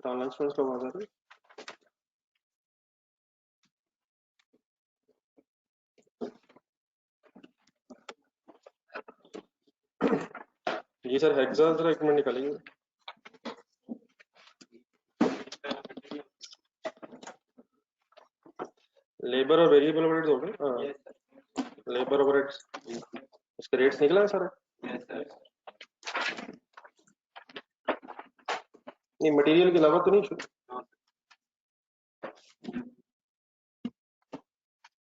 Lunch कब आ जाते? जी sir, hexa जरा एक मिनट निकालेंगे। लेबर और वेरिएबल ओवरहेड्स हो गए। हाँ, लेबर ओवरहेड्स उसके रेट्स निकला है सर? नहीं, मटेरियल के अलावा तो नहीं।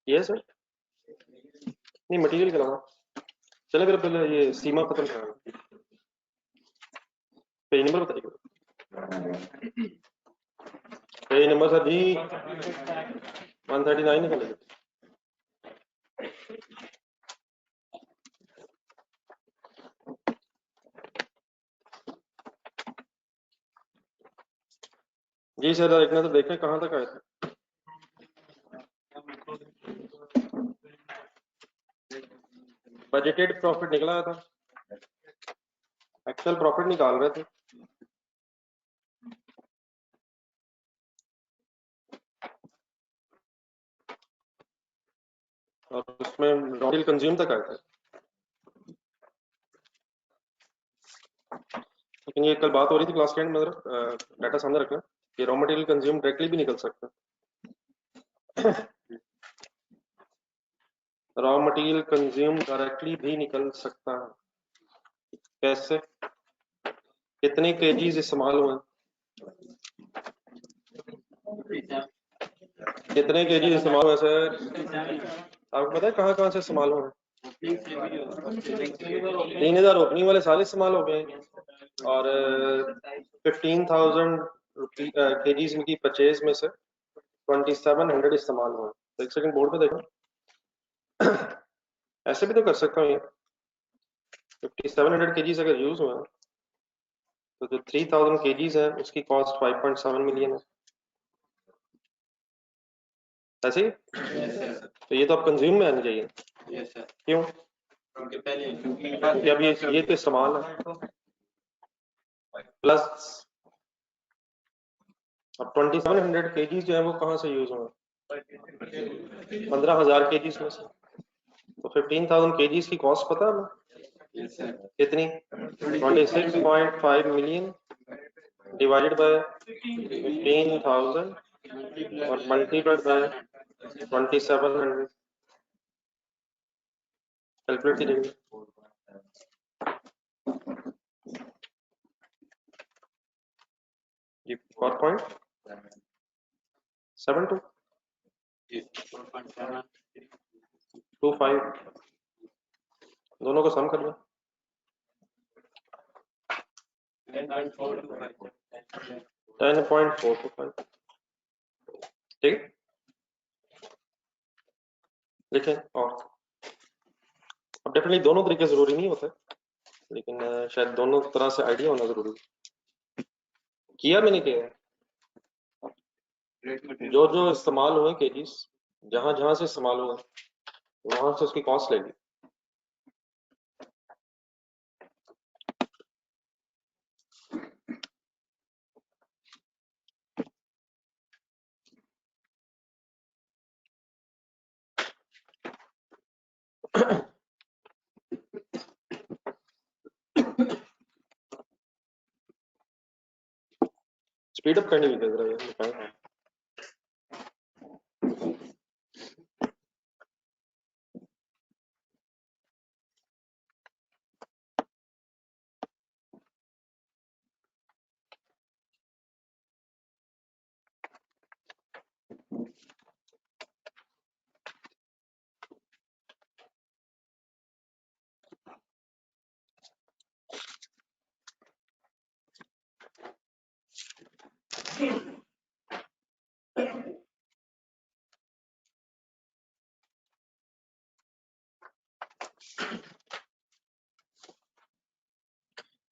ये सर नहीं, मटेरियल के अलावा। चले फिर पहले ये सीमा खत्म करा। पेज नंबर बताइए। पेज नंबर सर जी 139 निकालेंगे। जी सर, एक ना तो देखें कहाँ तक आए थे। बजटेड प्रॉफिट निकला था, एक्चुअल प्रॉफिट निकाल रहे थे। और उसमें रॉ मटेरियल कंज्यूम तक आए थे। लेकिन ये कल बात हो रही थी क्लास के एंड में, डाटा सामने रखना कि रॉ मटेरियल कंज्यूम डायरेक्टली भी निकल सकता है। रॉ मटेरियल कंज्यूम डायरेक्टली भी निकल सकता है। कैसे? कितने केजीज इस्तेमाल हुए? कितने केजी इस्तेमाल हुए सर? आपको पता है कहाँ कहाँ से इस्तेमाल हुए? 3000 ओपनिंग वाले सारे इस्तेमाल हो गए और 15,000 केजीज इनकी परचेज में से 2700 इस्तेमाल हुए। तो एक सेकंड बोर्ड पे देखो। ऐसे भी तो कर सकता हूँ ये। 5700 केजीज अगर यूज हुआ तो जो 3000 केजीज है उसकी कॉस्ट 5.7 मिलियन है। ऐसे ही? तो ये तो अब कंज्यूम में आनी चाहिए। क्यों? क्योंकि अब ये तो इस्तेमाल है प्लस अब 2700 केजीज जो है वो कहाँ से यूज हुए? 15,000 केजीज में से। तो 15,000 केजीज की कॉस्ट पता है ना कितनी? 26.5 मिलियन डिवाइडेड बाय 15,000 और मल्टीप्लाइड बाय 2700। कैलकुलेट कीजिए। जी 4.72 25 दोनों को सम कर लो। 10.425 ठीक। लिखें। और अब डेफिनेटली दोनों तरीके जरूरी नहीं होते, लेकिन शायद दोनों तरह से आइडिया होना जरूरी। किया मैंने किया जो जो इस्तेमाल हुए केजीज, जहां जहां से इस्तेमाल हुए वहां से उसकी कॉस्ट लेगी। स्पीड अप करने की जरूरत है।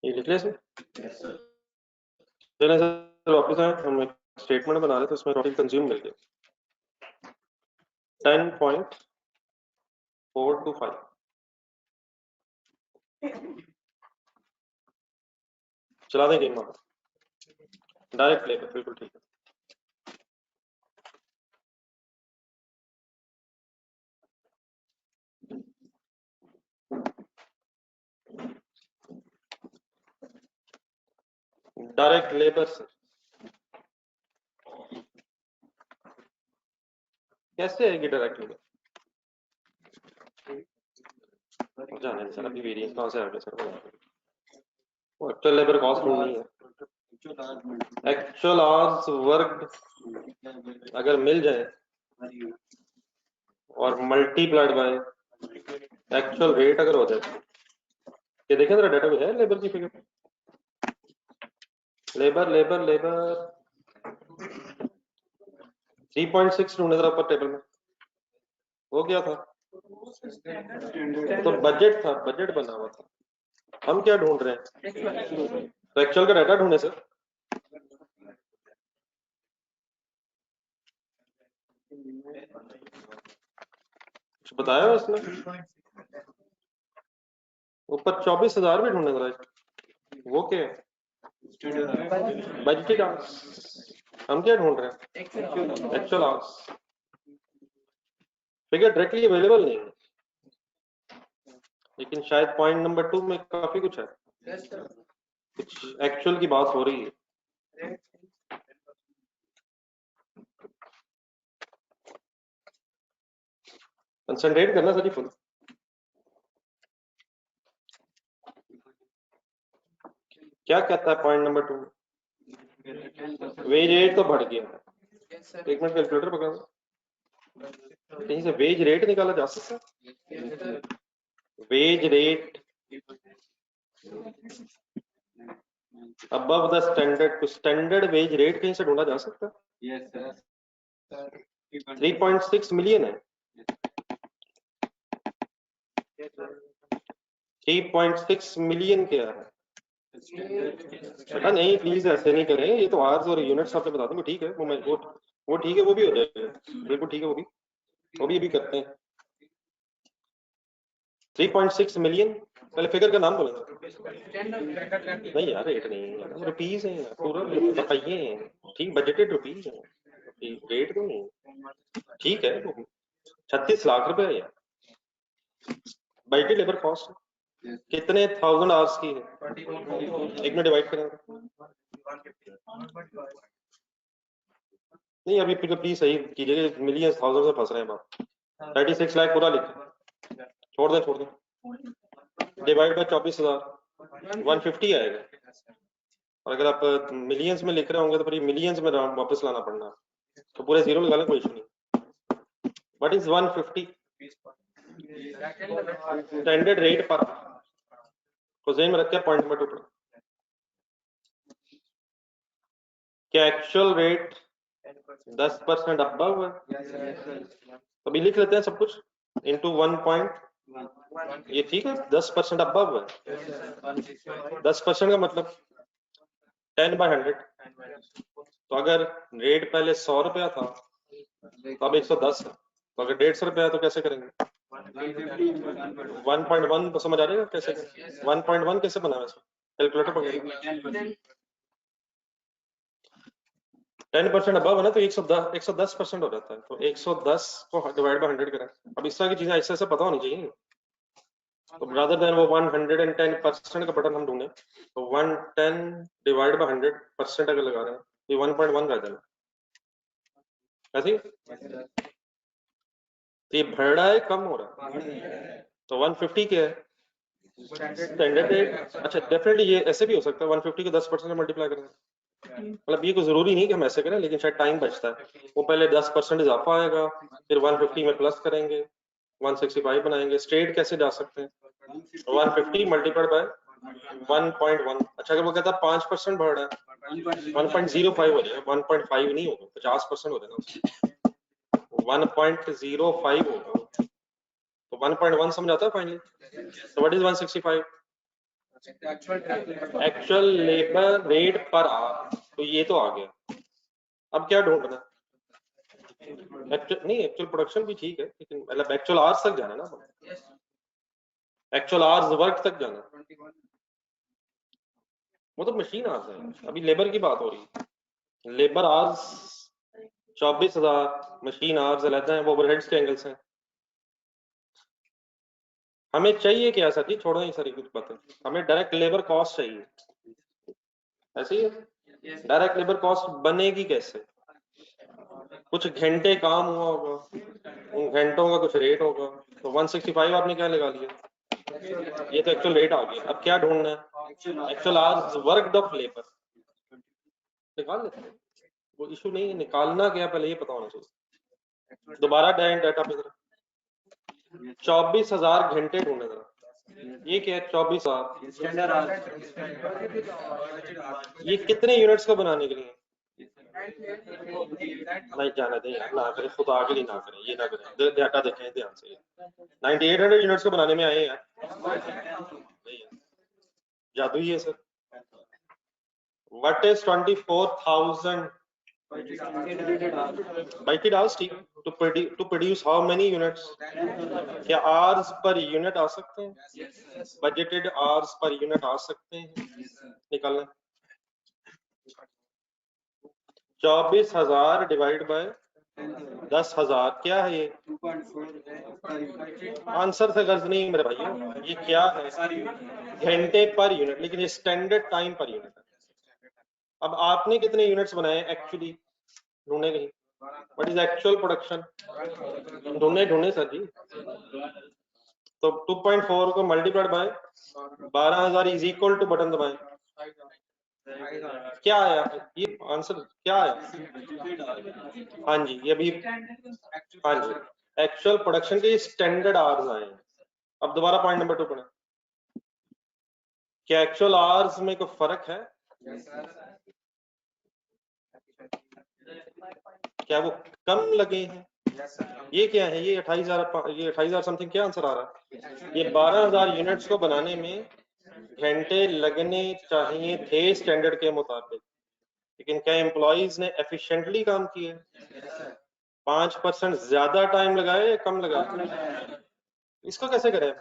ये लिख लिया इसमें? चलिए सर वापस आए, हम एक स्टेटमेंट बना रहे थे, उसमें टोटल कंज्यूम मिल गया 10.425। चला देंगे डायरेक्ट लेकर, बिल्कुल ठीक है। डायरेक्ट लेबर से कैसे आएगी डायरेक्ट लेबर? जाने दे सर, अभी वेरिएंस कहाँ से आ गया सर? वो एक्चुअल लेबर कॉस्ट नहीं है, एक्चुअल आवर्स वर्क अगर मिल जाए और मल्टीप्लाइड बाय एक्चुअल रेट अगर हो जाए, ये देखें जरा डाटा में है लेबर की फिगर, लेबर लेबर लेबर 3.6 ढूंढे जरा ऊपर टेबल में, वो क्या था? तो बजट था, बजट बना हुआ था। हम क्या ढूंढ रहे हैं? तो एक्चुअल का डाटा ढूंढे सर। कुछ बताया उसने? ऊपर 24,000 भी ढूंढे जरा, वो क्या है? Budgeted hours. हम क्या ढूंढ रहे हैं? Actual hours. Figure directly available नहीं है, लेकिन शायद पॉइंट नंबर 2 में काफी कुछ है, कुछ एक्चुअल की बात हो रही है। कंसंट्रेट करना सर फुल। क्या कहता है पॉइंट नंबर 2 में? वेज रेट तो बढ़ गया है। एक मिनट कैलकुलेटर पकड़ो, कहीं से वेज रेट निकाला जा सकता है? Wage rate above the standard, standard wage rate कहीं से ढूंढा जा सकता है? 3.6 मिलियन है। 3.6 मिलियन क्या है बेटा? नहीं प्लीज ऐसे नहीं करें, ये तो आवर्स और यूनिट्स आपने बता दूंगा, ठीक है वो ठीक है, वो भी हो जाएगा, बिल्कुल ठीक है, वो भी अभी करते हैं। 3.6 मिलियन, पहले फिगर का नाम बोलेंगे। नहीं यार रेट नहीं है, रुपीज है पूरा बताइए, ठीक बजटेड रुपीज है, रेट तो नहीं, ठीक है। 36 लाख रुपए है यार, बाइटी लेबर कॉस्ट कितने 1000 आवर्स की है? एक में डिवाइड करें नहीं, अभी प्लीज सही कीजिएगा, मिलियन थाउजेंड से फंस रहे हैं बात। 36 लाख पूरा लिखे, छोड़ दे, डिवाइड बाय 24,000, 150 आएगा। और अगर आप मिलियंस में लिख रहे होंगे तो फिर मिलियंस में वापस लाना पड़ना, तो पूरे जीरो लगा लें, कोई इशू नहीं। व्हाट इज 150 स्टैंडर्ड रेट पर, तो जेन में रख के पॉइंट नंबर 2 पर क्या एक्चुअल रेट 10% अबव है? तो अभी लिख लेते हैं सब कुछ इनटू 1. ये ठीक है, 10% अबव है। 10% का मतलब 10/100। तो अगर रेट पहले 100 रुपया था तो अब 110 है, तो अगर 150 रुपया है तो कैसे करेंगे? 1.1 तो समझ आ जाएगा कैसे करें? 1.1 कैसे बना है इसमें? कैलकुलेटर पकड़िए। 10% अबव है ना, तो 110% हो जाता है, तो 110 को डिवाइड बाय 100 करें। अब इस तरह की चीजें ऐसे पता होनी चाहिए, तो रादर देन वो 110% का बटन हम ढूंढे, तो 110 डिवाइड बाय 100% अगर लगा रहे हैं तो 1.1 रह जाएगा ऐसे। तो ये बढ़ रहा है कम हो रहा है? तो 150 क्या है स्टैंडर्ड रेट? अच्छा डेफिनेटली ये ऐसे भी हो सकता है, 150 को 10% से मल्टीप्लाई करें, मतलब ये कोई जरूरी नहीं कि हम ऐसे करें, लेकिन शायद टाइम बचता है। वो पहले 10% इजाफा आएगा, फिर 150 में प्लस करेंगे, 165 बनाएंगे। स्ट्रेट कैसे जा सकते हैं? 150 मल्टीप्लाइड बाय 1.1। अच्छा अगर वो कहता है 5% बढ़ रहा है, 1.05 हो जाएगा, 1.5 नहीं होगा, 50% हो जाएगा, 1.05 होगा, तो 1.1 समझ आता है फाइनली। तो what is 165? Actual labour rate per our, तो ये तो आ गया। अब क्या ढूंढना? एक्चुअल नहीं, एक्चुअल प्रोडक्शन भी ठीक है, लेकिन मतलब एक्चुअल आवर्स तक जाना ना, एक्चुअल आवर्स वर्क तक जाना। वो तो मशीन आवर्स है, अभी लेबर की बात हो रही है। लेबर आवर्स 24,000, मशीन आवर्स अलग हैं, वो ओवरहेड्स के एंगल से। हमें चाहिए क्या सर जी? छोड़ो ये सारी कुछ बातें, हमें डायरेक्ट लेबर कॉस्ट चाहिए। ऐसे ही है, डायरेक्ट लेबर कॉस्ट बनेगी कैसे? कुछ घंटे काम हुआ होगा, उन घंटों का कुछ रेट होगा, तो 165 आपने क्या लगा लिया, ये तो एक्चुअल रेट आ गया। अब क्या ढूंढना है? Actual hours worked of labour निकाल लेते हैं, वो इशू नहीं है। निकालना क्या पहले ये पता होना चाहिए। दोबारा डाटा पे जरा 24,000 घंटे ढूंढे जरा। ये क्या है 24,000? ये कितने यूनिट्स को बनाने के लिए? नहीं जाने दें यार, ना करें, खुद आगे ही ना करें, ये ना करें, डाटा देखें ध्यान से। 9800 यूनिट्स को बनाने में आए यार, नहीं यार, जादू ही है sir. What is 24,000 budgeted hours? ठीक, to produce how many units? क्या आवर्स पर यूनिट आ सकते हैं? बजटेड आवर्स पर यूनिट आ सकते हैं? निकालना 24,000 डिवाइड बाय 10,000, क्या है ये? आंसर से गर्ज नहीं मेरे भाई, ये क्या है? घंटे पर यूनिट, लेकिन ये स्टैंडर्ड टाइम पर यूनिट है। अब आपने कितने यूनिट्स बनाए एक्चुअली, ढूंढे कहीं? What is actual production? ढूंढे सर जी। तो 2.4 को multiplied by 12,000 is equal to, button दबाएं, क्या आया ये आंसर? क्या आया? हाँ जी, ये भी, हाँ जी, एक्चुअल प्रोडक्शन के स्टैंडर्ड आवर्स आए हैं। अब दोबारा पॉइंट नंबर 2 पढ़ें। क्या एक्चुअल आवर्स में कोई फर्क है? क्या वो कम लगे हैं? ये क्या है? ये 28,000, ये 28,000 समथिंग, क्या आंसर आ रहा है? ये 12,000 यूनिट्स को बनाने में घंटे लगने चाहिए थे स्टैंडर्ड के मुताबिक, लेकिन क्या एम्प्लॉइज ने एफिशिएंटली काम किए? 5% ज्यादा टाइम लगाए या कम लगाए? इसको कैसे करें?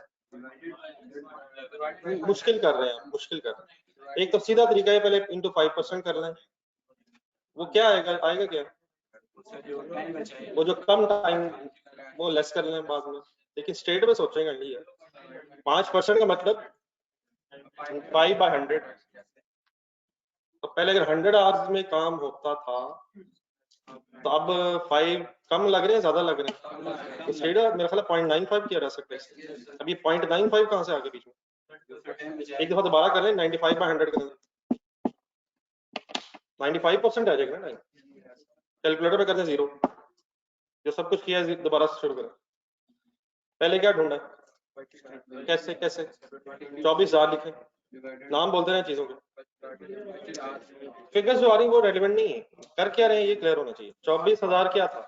मुश्किल कर रहे हैं, मुश्किल कर रहे हैं। एक तो सीधा तरीका है, पहले इंटू 5% कर लें, वो क्या आएगा? आएगा क्या? वो जो कम टाइम, वो लेस कर लें बाद में, लेकिन स्टेट में सोचेंगे नहीं है। 5% का मतलब 5/100, तो पहले अगर 100 आवर्स में काम होता था, तो अब 5 कम लग रहे हैं, ज्यादा लग रहे हैं? तो स्टेट मेरा ख्याल 0.95 किया जा सकता है। अब ये 0.95 कहाँ से आगे बीच में? एक दफा दोबारा कर लें, 95/100 कर लें, 95% आ जाएगा ना। कैलकुलेटर पे करते 0, जो सब कुछ किया है दोबारा से शुरू करें। पहले क्या ढूंढा? कैसे कैसे? 24,000 लिखे, नाम बोलते रहे चीजों के, फिगर्स जो आ रही वो रेलिवेंट नहीं है, कर क्या रहे हैं ये क्लियर होना चाहिए। 24,000 क्या था,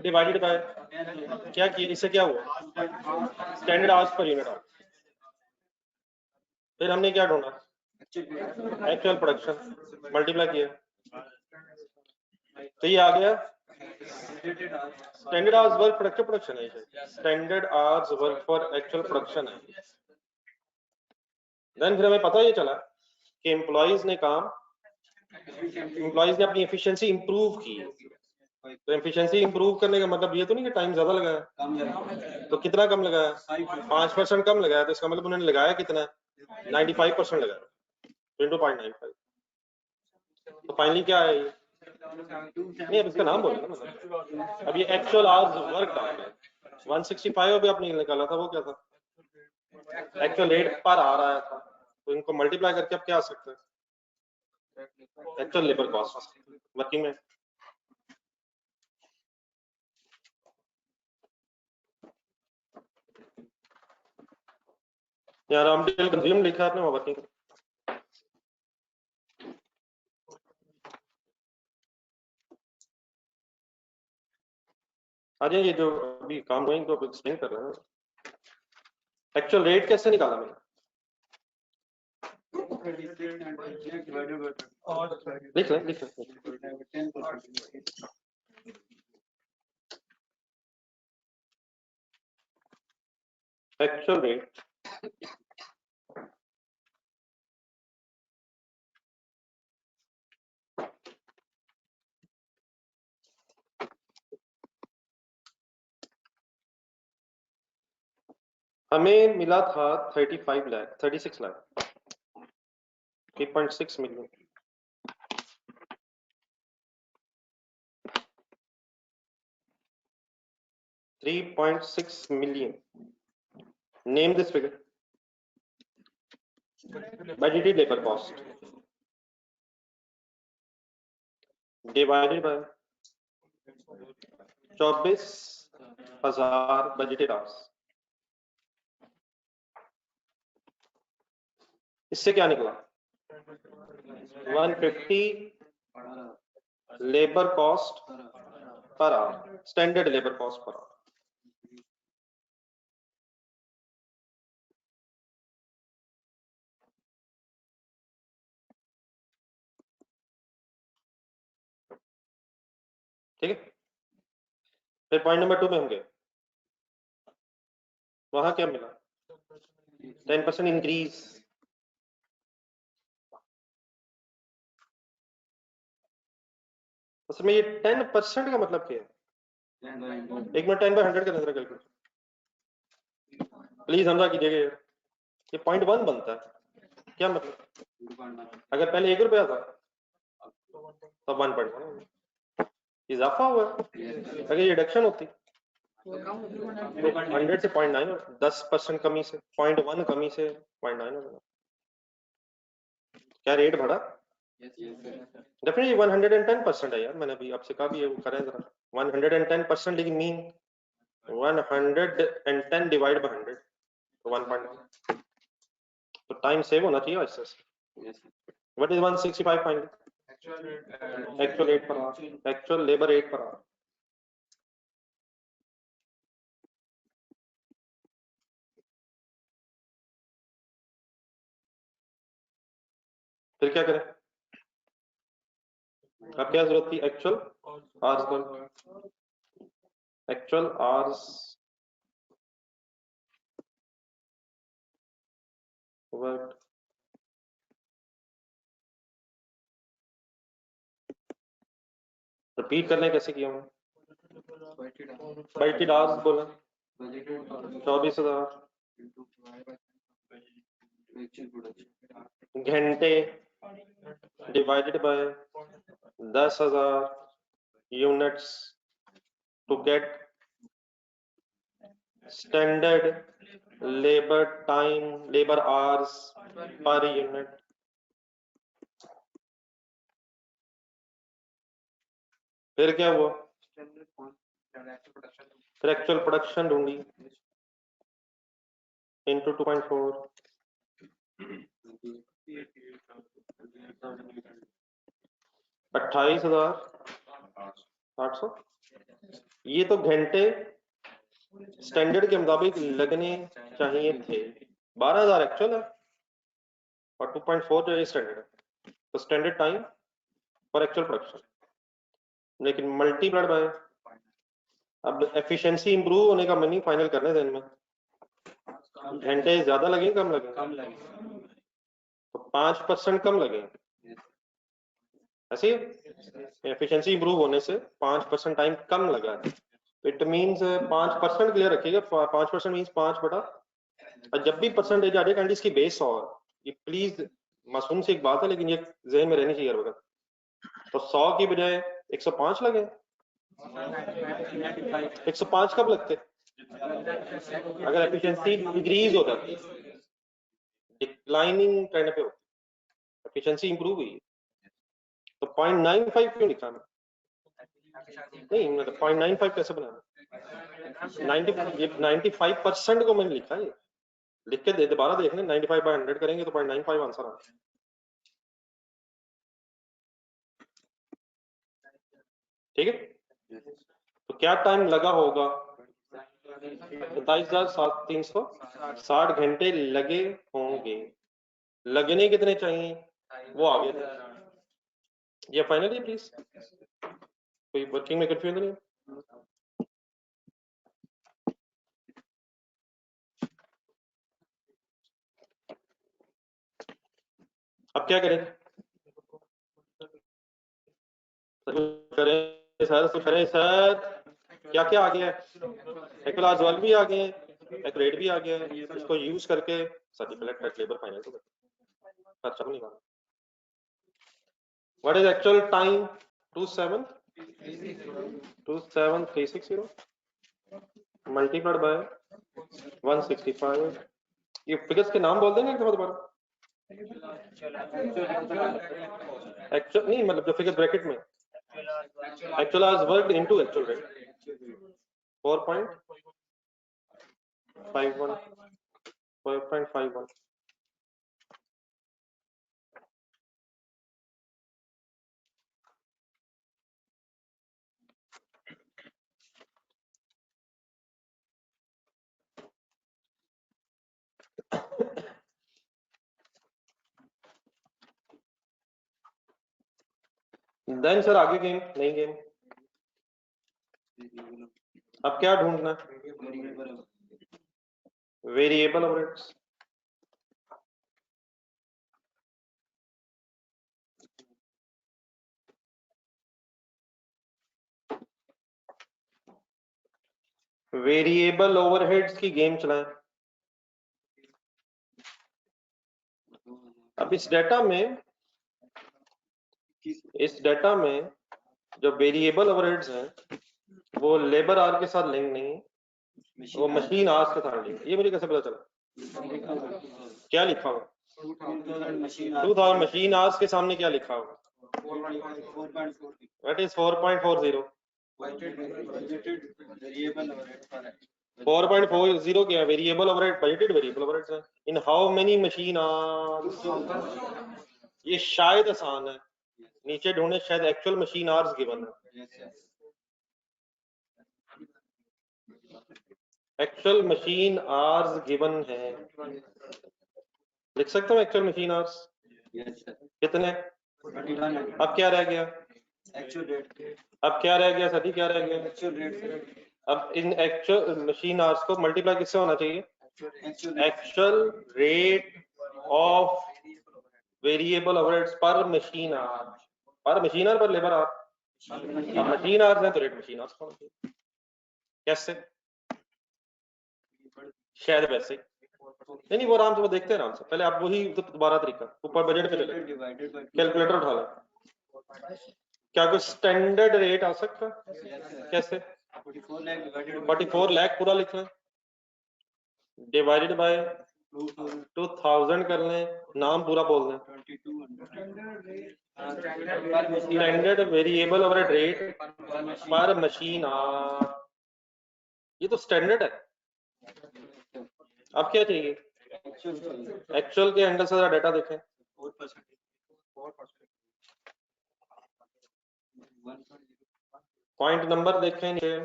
डिवाइडेड बाय क्या किया, इससे क्या हुआ? स्टैंडर्ड आवर्स पर यूनिट आ। फिर हमने क्या ढूंढा? एक्चुअल प्रोडक्शन, मल्टीप्लाई किया, तो ये आ गया standard hours work for actual production है, standard hours work for actual production है। देन फिर हमें पता ये चला कि एम्प्लॉइज ने अपनी एफिशिएंसी इंप्रूव की। तो एफिशिएंसी इंप्रूव करने का मतलब ये तो नहीं कि टाइम ज्यादा लगाया, तो कितना कम लगाया? 5% कम लगाया, तो इसका मतलब उन्होंने लगाया कितना? 95% लगाया, इंटू 0.95। तो फाइनली क्या है ये? नहीं, अब इसका नाम बोलो ना, मतलब अब ये एक्चुअल आवर्स वर्क आ गया। 165 अभी आपने निकाला था, वो क्या था? एक्चुअल रेट पर आ रहा था, तो इनको मल्टीप्लाई करके अब क्या आ सकता है? एक्चुअल लेबर कॉस्ट वर्किंग में। यार हम कंज्यूम लिखा है आपने, वर्किंग। अरे ये जो अभी काम हुए, इनको एक्सप्लेन कर रहे हैं। एक्चुअल रेट कैसे निकाला मैंने? लिख ले एक्चुअल रेट हमें मिला था 36 lakh 3.6 million 3.6 million. Name this figure. Budgeted labor cost divided by 24,000 budgeted hours. इससे क्या निकला 150 labour cost per hour, standard labour cost per hour. ठीक है, फिर पॉइंट नंबर 2 में हम गए, वहां क्या मिला 10% इंक्रीज। उसमें ये 10% का मतलब क्या है? एक मिनट 10/100 का नजर कैलकुलेट प्लीज समझा कीजिएगा। ये 0.1 बनता है, क्या मतलब? अगर पहले 1 रुपया था तो 1.1 इजाफा हुआ। अगर ये रिडक्शन होती तो 100 से 0.9 और 10% कमी से 0.1 कमी से 0.9 होगा। क्या रेट बढ़ा? डेफिनेटली 110% है यार, मैंने अभी आपसे कहा भी है वो करें जरा 110%, लेकिन मीन 110 डिवाइड बाय 100 तो 1.1, तो टाइम सेव होना चाहिए इससे। What is 165 finally? Actual rate per hour, actual labour rate per hour. फिर क्या करें? अब क्या जरूरत थी? एक्चुअल आवर्स पर, एक्चुअल आवर्स वर्क रिपीट करने कैसे किया हूँ? बल्कि आवर्स बोला 24,000 घंटे divided by 10,000 units to get standard labour time, labour hours पर यूनिट। फिर क्या हुआ? फिर एक्चुअल प्रोडक्शन ढूंढी इंटू 2.4, 28,800। ये तो घंटे स्टैंडर्ड के मुताबिक लगने चाहिए थे। 12,000 एक्चुअल है और 2.4 जो है स्टैंडर्ड है, तो standard time for actual production, लेकिन मल्टीप्लाइड बाय, अब एफिशिएंसी इंप्रूव होने का मनी फाइनल करने देने में घंटे ज्यादा लगे कम लगे? तो 5% कम लगे, ऐसे एफिशिएंसी इंप्रूव होने से 5% टाइम कम लगा। इट मींस 5% क्लियर रखिएगा, 5% मींस 5 बटा, और जब भी परसेंटेज आ जाए कैंडी इसकी बेस 100 है। ये प्लीज मासूम सी एक बात है, लेकिन ये जहन में रहनी चाहिए हर वक्त। तो 100 की बजाय 105 लगे, 105 कब लगते? अगर एफिशिएंसी इंक्रीज हो जाती, डिक्लाइनिंग ट्रेंड पे होती, एफिशिएंसी इंप्रूव हुई, तो 0.95 क्यों लिखा है? नहीं मतलब 0.95 कैसे बनाना? 95% को मैंने लिखा है, लिख के दोबारा देखने 95/100 करेंगे तो 0.95 आंसर आ। ठीक है, तो क्या टाइम लगा होगा? 27,360 घंटे लगे होंगे, लगने कितने चाहिए वो आगे थे। ये फाइनली प्लीज, कोई वर्किंग में कंफ्यूजन नहीं है? अब क्या करें? करें सर, क्या क्या आ गया है? एक्चुअल वर्क भी आ गए हैं, एक रेट भी आ गया है, इसको यूज करके सर्टिफिकेट का लेबर फाइनल तो खर्चा भी निकालना। What is actual time? 27360 multiplied by 165। ये फिगर्स के नाम बोल देंगे एक दफा दोबारा। एक्चुअल नहीं, मतलब जो फिगर ब्रैकेट में actual hours worked into actual rate 4.51 4.51। Then sir आगे गेम, नई गेम। अब क्या ढूंढना? Variable overheads. वेरिएबल ओवरहेड्स की गेम चलाएं। अब इस डाटा में जो वेरिएबल ओवरहेड्स हैं वो लेबर आवर के साथ लिंक नहीं है, वो मशीन आवर्स के साथ लिंक। ये मुझे कैसे पता चला? क्या लिखा हुआ? 2000 मशीन आवर्स के सामने क्या लिखा हुआ? What is 4.40? 4.40 क्या है? Variable overhead, budgeted variable overheads है। In how many machine hours? ये शायद आसान है, नीचे ढूंढे शायद एक्चुअल मशीन आवर्स गिवन है। एक्चुअल मशीन आवर्स गिवन है, लिख सकता हूँ एक्चुअल मशीन आवर्स कितने? अब क्या रह गया? अब क्या रह गया सभी, क्या रह गया? अब इन एक्चुअल मशीन आवर्स को मल्टीप्लाई किससे होना चाहिए? Actual rate of variable overheads पर मशीन आवर, पर मशीन आवर पर लेबर आवर। अब मशीन आवर्स है तो रेट मशीन आवर्स होना चाहिए। कैसे? शायद वैसे नहीं, वो आराम से वो देखते हैं आराम से। पहले आप वही तो दोबारा तरीका ऊपर बजट पे चले, कैलकुलेटर उठा लें। क्या कोई स्टैंडर्ड रेट आ सकता? कैसे? 44 लाख पूरा लिख लें, डिवाइडेड बाय 2000 कर लें, नाम पूरा बोल दें। Standard variable overhead rate per machine our, ये तो स्टैंडर्ड है। अब क्या चाहिए? एक्चुअल के एंगल से जरा डाटा देखें। पॉइंट नंबर देखें नीचे,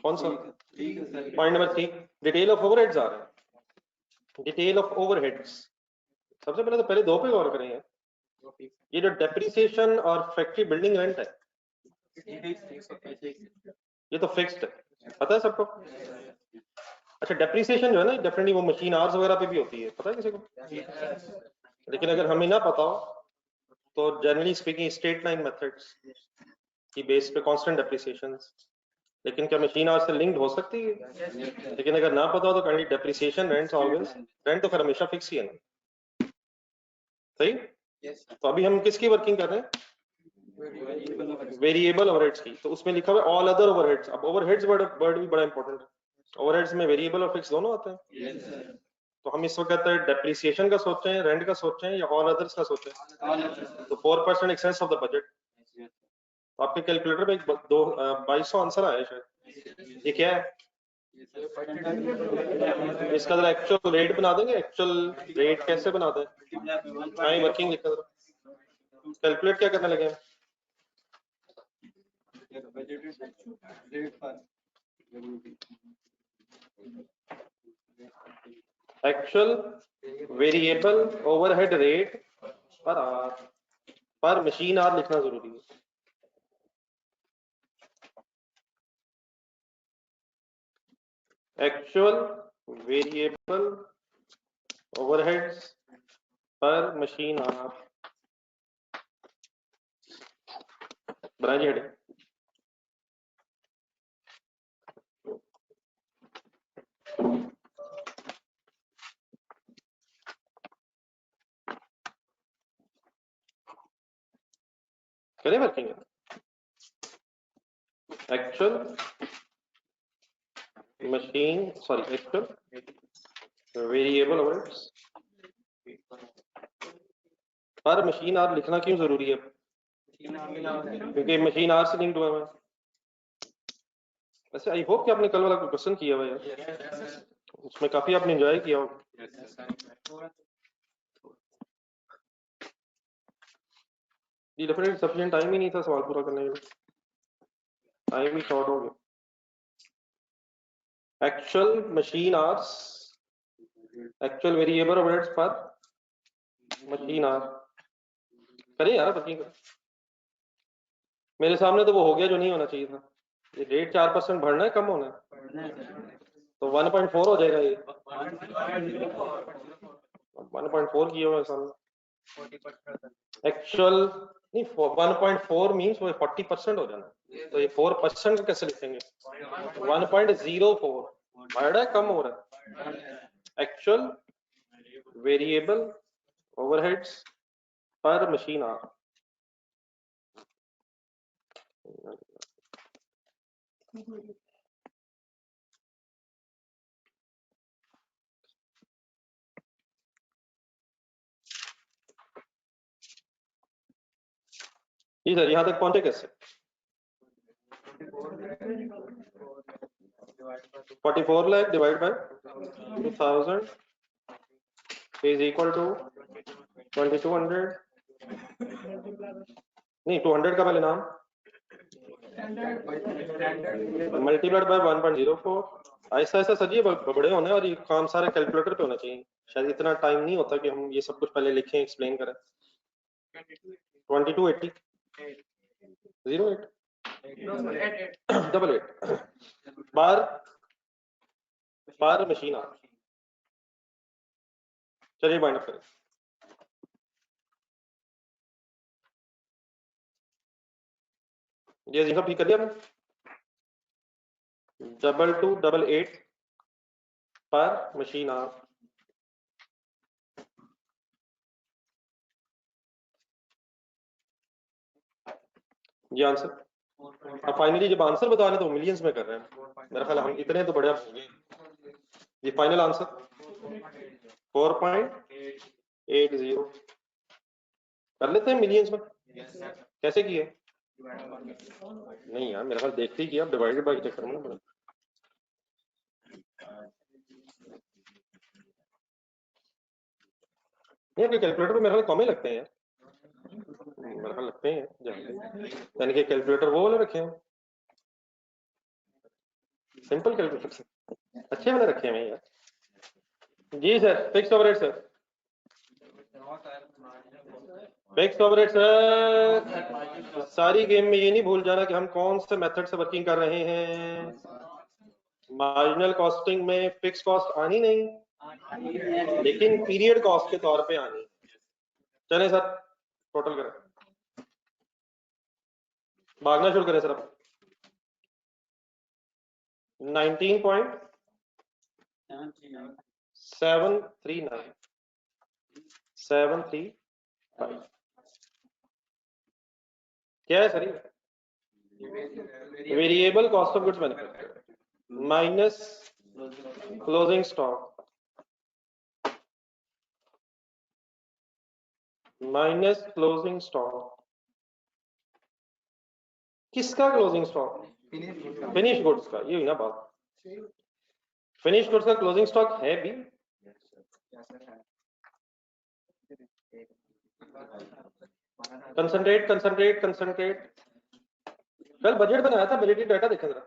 कौन सा? Point number 3, detail of overheads आ रहा है। डिटेल ऑफ ओवरहेड्स, सबसे पहले तो पहले दो पे गौर करेंगे। ये जो डेप्रिसिएशन और फैक्ट्री बिल्डिंग रेंट है, ये तो फिक्स्ड है, पता है सबको। अच्छा, डेप्रिसिएशन जो है ना, डेफिनेटली वो मशीन आवर्स वगैरह पे भी होती है, पता है किसी को? लेकिन अगर हमें ना पता हो तो generally speaking straight line methods की बेस पे कांस्टेंट डेप्रिसिएशन। लेकिन क्या मशीन आवर्स से लिंक्ड हो सकती है? लेकिन अगर ना पता हो तो kindly depreciation rent always, rent तो फिर हमेशा फिक्स ही है ना, सही? तो अभी हम किसकी वर्किंग कर रहे हैं? वेरिएबल ओवरहेड्स की। तो उसमें लिखा हुआ है ऑल अदर ओवरहेड्स। अब ओवरहेड्स वर्ड भी बड़ा इंपॉर्टेंट है। ओवरहेड्स में वेरिएबल और फिक्स दोनों आते हैं। तो हम इस वक्त डेप्रिसिएशन का सोचें, रेंट का सोचें या ऑल अदर्स का सोचें? तो 4% एक्सेस ऑफ द बजट। तो आपके कैलकुलेटर में 2200 आंसर आया शायद। ये क्या है? इसका जरा एक्चुअल रेट बना देंगे। एक्चुअल रेट कैसे बना दें? टाइम वर्किंग लिखा जरा, कैलकुलेट क्या करने लगे? Actual variable overhead rate per our, पर मशीन आवर लिखना जरूरी है। एक्चुअल वेरिएबल ओवरहेड्स पर मशीन आवर, बनाइए हेडिंग। करें working actual machine actual variable overheads पर मशीन आवर लिखना क्यों जरूरी है? क्योंकि मशीन आवर से लिंक्ड हुआ है। वैसे आई होप कि आपने कल वाला क्वेश्चन किया हुआ यार, उसमें काफी आपने एंजॉय किया होगा। जी डेफिनेटली सफिशिएंट टाइम ही नहीं था सवाल पूरा करने के लिए, टाइम भी शॉर्ट हो गया। Actual machine hours, actual variable overheads पर मशीन आवर, करें यार वर्किंग। मेरे सामने तो वो हो गया जो नहीं होना चाहिए था। ये रेट 4% बढ़ना है कम होना है, तो 1.4 हो जाएगा ये। 1.4 किया हुआ है सामने। एक्चुअल नहीं 1.4 मीन्स वो 40% हो जाना, तो ये 4% कैसे लिखेंगे? 1.04 बढ़ रहा है कम हो रहा है? एक्चुअल वेरिएबल ओवरहेड्स पर मशीन आवर। जी सर, यहाँ तक पहुंचे कैसे? 44 lakh divide by 2000 is equal to 2200, नहीं 200 का पहले नाम मल्टीप्लाइड बाय 1.04। ऐसा ऐसा सर, ये बड़े होने और ये काम सारे कैलकुलेटर पे होना चाहिए, शायद इतना टाइम नहीं होता कि हम ये सब कुछ पहले लिखें एक्सप्लेन करें। 2280 08 बार मशीन आ। चलिए बाइंड अप करें। ये सब ठीक कर दिया आपने? 2288 पर मशीन आ। ये आंसर। अब फाइनली जब आंसर बता रहे तो मिलियंस में कर रहे हैं, मेरा ख्याल हम इतने तो बड़े हो गए। ये फाइनल आंसर 4.80 कर लेते हैं मिलियंस में। कैसे किए? नहीं यार मेरा ख्याल देखते ही किया, डिवाइडेड बाय चेक करना पड़ेगा। नहीं अपने कैलकुलेटर पे मेरे ख्याल कम ही लगते हैं यार, मेरे ख्याल लगते हैं यानी कि कैलकुलेटर वो वाले रखे हैं, सिंपल कैलकुलेटर अच्छे वाले रखे हैं यार। जी sir, fix overhead sir, fix overhead sir. सारी गेम में ये नहीं भूल जाना कि हम कौन से मेथड से वर्किंग कर रहे हैं। मार्जिनल कॉस्टिंग में फिक्स कॉस्ट आनी नहीं, लेकिन पीरियड कॉस्ट के तौर पे आनी। चले सर टोटल करें, भागना शुरू करें सर अब। 19.739 क्या है sir? Variable cost of goods manufactured minus closing stock minus closing stock. किसका क्लोजिंग स्टॉक? फिनिश गुड्स का। ये हुई ना बात, फिनिश गुड्स का क्लोजिंग स्टॉक है भी। कंसंट्रेट कंसंट्रेट कंसंट्रेट, कल बजट बनाया था, बजटेड डाटा देखा जरा।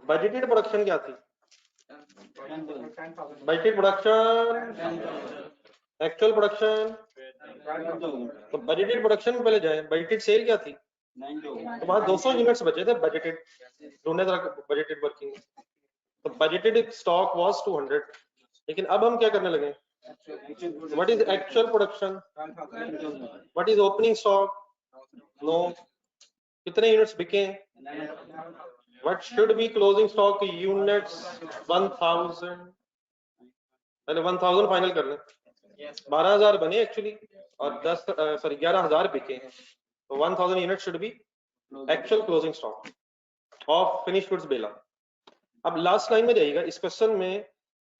बजटेड प्रोडक्शन क्या थी? बजटेड प्रोडक्शन, एक्चुअल प्रोडक्शन, तो बजटेड प्रोडक्शन में पहले जाए। बजटेड सेल क्या थी? तो वहां 200 यूनिट्स बचे थे बजटेड, ढूंढने बजटेड वर्किंग। तो बजटेड स्टॉक वाज 200, लेकिन अब हम क्या करने लगे? What is actual production? What is opening stock? No. कितने यूनिट्स बिके? What should be closing stock units? 1000। पहले 1000 फाइनल कर लें। 12000 बने एक्चुअली, और 11,000 बिके हैं। तो 1000 unit should be actual closing stock of finish goods बेला। अब लास्ट लाइन में जाइएगा। इस क्वेश्चन में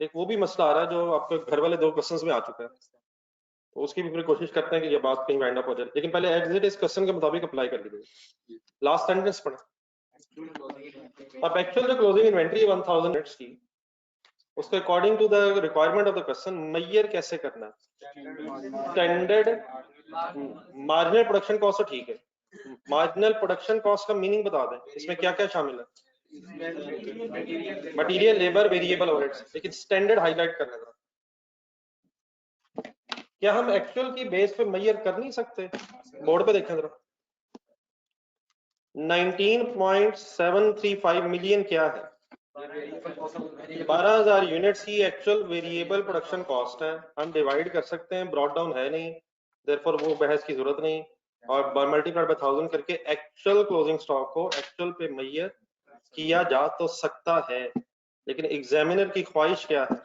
एक वो भी मसला आ रहा है जो आपके घर वाले 2 क्वेश्चंस में आ चुका है, तो उसकी भी पूरी कोशिश करते हैं कि ये बात कहीं वाइंड अप हो जाए, लेकिन पहले एग्जिट इस क्वेश्चन के मुताबिक अप्लाई कर लीजिए। लास्ट सेंटेंस पढ़े। अब एक्चुअल जो क्लोजिंग इन्वेंट्री 1000 यूनिट्स की, उसके according to the requirement of the question measure कैसे करना है? स्टैंडर्ड मार्जिनल प्रोडक्शन कॉस्ट तो ठीक है, मार्जिनल प्रोडक्शन कॉस्ट का मीनिंग बता दें, इसमें क्या क्या शामिल है? Material, labour, variable overheads. लेकिन स्टैंडर्ड हाईलाइट करना जरा। क्या हम एक्चुअल की बेस पे मेजर कर नहीं सकते? बोर्ड पे देखें जरा। 19.735 मिलियन क्या है? 12,000 यूनिट्स की एक्चुअल वेरिएबल प्रोडक्शन कॉस्ट है। हम डिवाइड कर सकते हैं, ब्रॉट डाउन है नहीं, देयरफॉर वो बहस की जरूरत नहीं, और मल्टीप्लाइड बाय 1000 करके एक्चुअल क्लोजिंग स्टॉक को एक्चुअल पे मेजर किया जा तो सकता है। लेकिन एग्जामिनर की ख्वाहिश क्या है?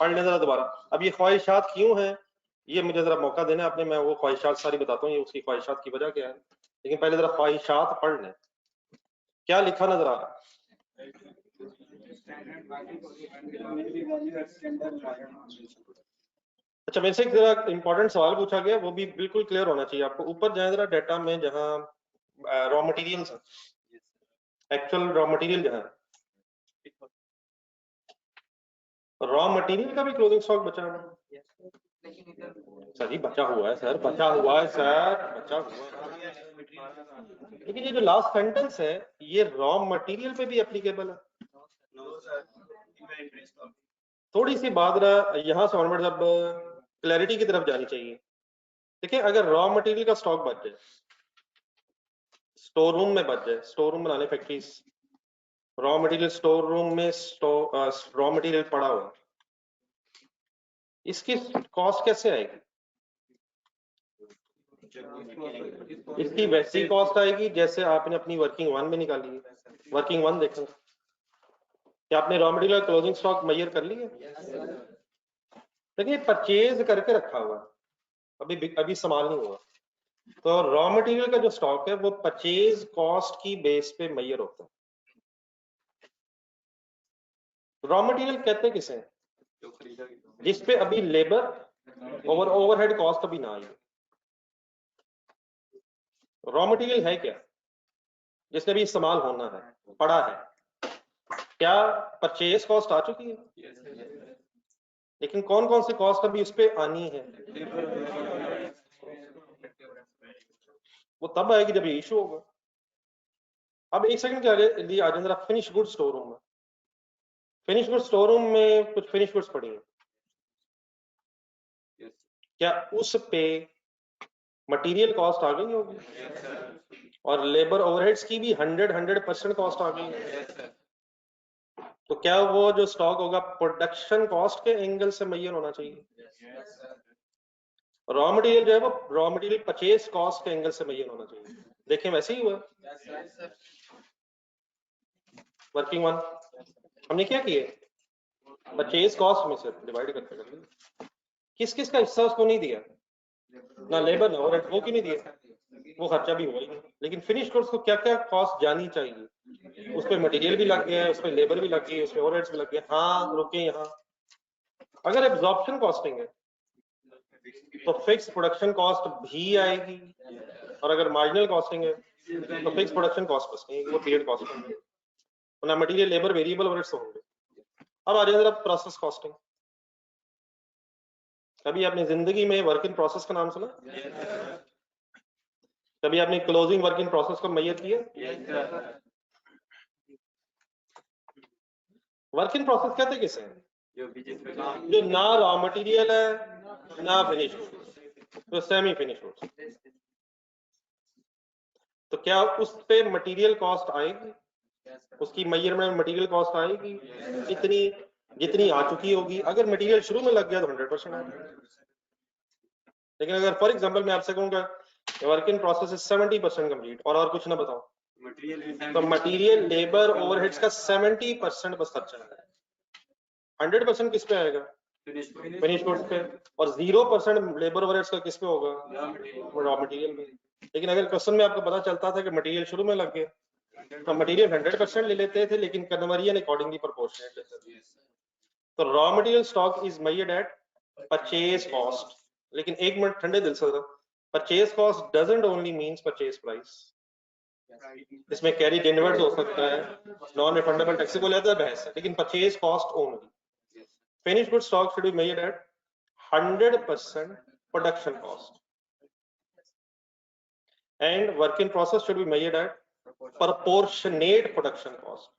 पढ़ लें जरा दोबारा। अब ये ख्वाहिशात क्यों है, ये मुझे जरा मौका देना आपने, मैं वो ख्वाहिशात सारी बताता हूँ, ये उसकी ख्वाहिशात की वजह क्या है। लेकिन पहले जरा ख्वाहिशात पढ़ लें, क्या लिखा नजर आ रहा है? अच्छा, मेरे से एक जरा इंपॉर्टेंट सवाल पूछा गया, वो भी बिल्कुल क्लियर होना चाहिए आपको। ऊपर जाए जरा डेटा में, जहाँ raw materials, actual raw material जहाँ, रॉ मटेरियल का भी क्लोजिंग स्टॉक बचा हुआ है। सर जी बचा हुआ है सर, बचा हुआ है सर, बचा हुआ है। लेकिन ये जो लास्ट सेंटेंस है, ये रॉ मटेरियल पे भी एप्लीकेबल है। थोड़ी सी बात यहाँ से ऑनवर्ड अब क्लैरिटी की तरफ जानी चाहिए। देखिए, अगर रॉ मटेरियल का स्टॉक बच जाए, स्टोर रूम में बच जाए, स्टोर रूम बनाने factories, raw material store room में रॉ मटेरियल पड़ा हुआ, इसकी कॉस्ट कैसे आएगी? इसकी वैसी कॉस्ट आएगी जैसे आपने अपनी वर्किंग 1 में निकाली है। वर्किंग 1 देखो, क्या आपने raw material closing stock measure कर लिया? देखिए, परचेज करके रखा हुआ, अभी इस्तेमाल नहीं हुआ। तो रॉ मटेरियल का जो स्टॉक है वो परचेज कॉस्ट की बेस पे मेजर होता है। रॉ मटेरियल कहते किसे हैं? जिसपे अभी लेबर और ओवरहेड कॉस्ट अभी ना आई। रॉ मटेरियल है क्या? जिसने भी इस्तेमाल होना है, पड़ा है। क्या परचेज कॉस्ट आ चुकी है? लेकिन कौन कौन सी कॉस्ट अभी उस पे आनी है? वो तब आएगी जब ये इशू होगा। अब एक सेकंड के आगे लिए आ जाए जरा फिनिश गुड स्टोर रूम में। फिनिश गुड स्टोर रूम में कुछ फिनिश गुड्स पड़ी हैं, क्या उस पे मटेरियल कॉस्ट आ गई होगी? और लेबर ओवरहेड्स की भी 100% कॉस्ट आ गई है। तो क्या वो जो स्टॉक होगा प्रोडक्शन कॉस्ट के एंगल से मेजर होना चाहिए? रॉ मटेरियल जो है वो रॉ मटेरियल परचेज कॉस्ट के एंगल से मेजर होना चाहिए। देखें वैसे ही हुआ। वर्किंग 1 हमने क्या किया, परचेज कॉस्ट में से डिवाइड करके कर लिया। किस किस का हिस्सा उसको नहीं दिया? ना लेबर ना ओवरहेड, वो क्यों नहीं दिया? वो खर्चा भी हुआ ही नहीं। लेकिन फिनिश गुड्स को क्या क्या कॉस्ट जानी चाहिए? उस पर मटेरियल भी लग गया है, उस पर लेबर भी लग गई, उस पर ओवरहेड्स भी लग गए। हाँ रुके यहाँ। अगर एब्जॉर्प्शन कॉस्टिंग है तो फिक्स प्रोडक्शन कॉस्ट भी आएगी, और अगर मार्जिनल कॉस्टिंग है तो फिक्स प्रोडक्शन कॉस्ट बस नहीं, वो पीरियड कॉस्ट होंगे, ना मटेरियल, लेबर, वेरिएबल ओवरहेड्स होंगे। अब आ जाए जरा प्रोसेस कॉस्टिंग। कभी आपने जिंदगी में वर्क इन प्रोसेस का नाम सुना? कभी आपने क्लोजिंग वर्क इन प्रोसेस को मेजर किया? वर्क इन प्रोसेस कहते किसे हैं? जो ना रॉ मटेरियल है ना फिनिश, तो सेमी फिनिश गुड्स। तो क्या उस पे मटेरियल कॉस्ट आएगी? उसकी मेजरमेंट मटेरियल कॉस्ट आएगी इतनी जितनी आ चुकी होगी। अगर मटेरियल शुरू में लग गया तो 100% आएगा। लेकिन अगर फॉर एग्जांपल मैं आपसे कहूंगा work in process is 70% complete और कुछ ना बताओ, तो मटेरियल लेबर ओवरहेड्स का 70% बस खर्चा है। 100% किस पे आएगा? फिनिश गुड्स पे। और 0% लेबर ओवरहेड्स का किस पे होगा? रॉ मटेरियल में। लेकिन अगर क्वेश्चन में आपको पता चलता था कि मटेरियल शुरू में लग गया तो मटेरियल 100% ले लेते थे, लेकिन कन्वर्जन अकॉर्डिंगली प्रोपोर्शनेट लेते थे। तो raw material stock is measured eight purchase cost. लेकिन एक मिनट ठंडे दिल से, purchase cost doesn't only means purchase price. इसमें कैरी इनवर्स हो सकता है, नॉन रिफंडेबल टैक्सेबल है, बहस है, लेकिन purchase cost only. Finished goods stock should be measured at 100% production cost, and work in process should be measured at proportionate production cost.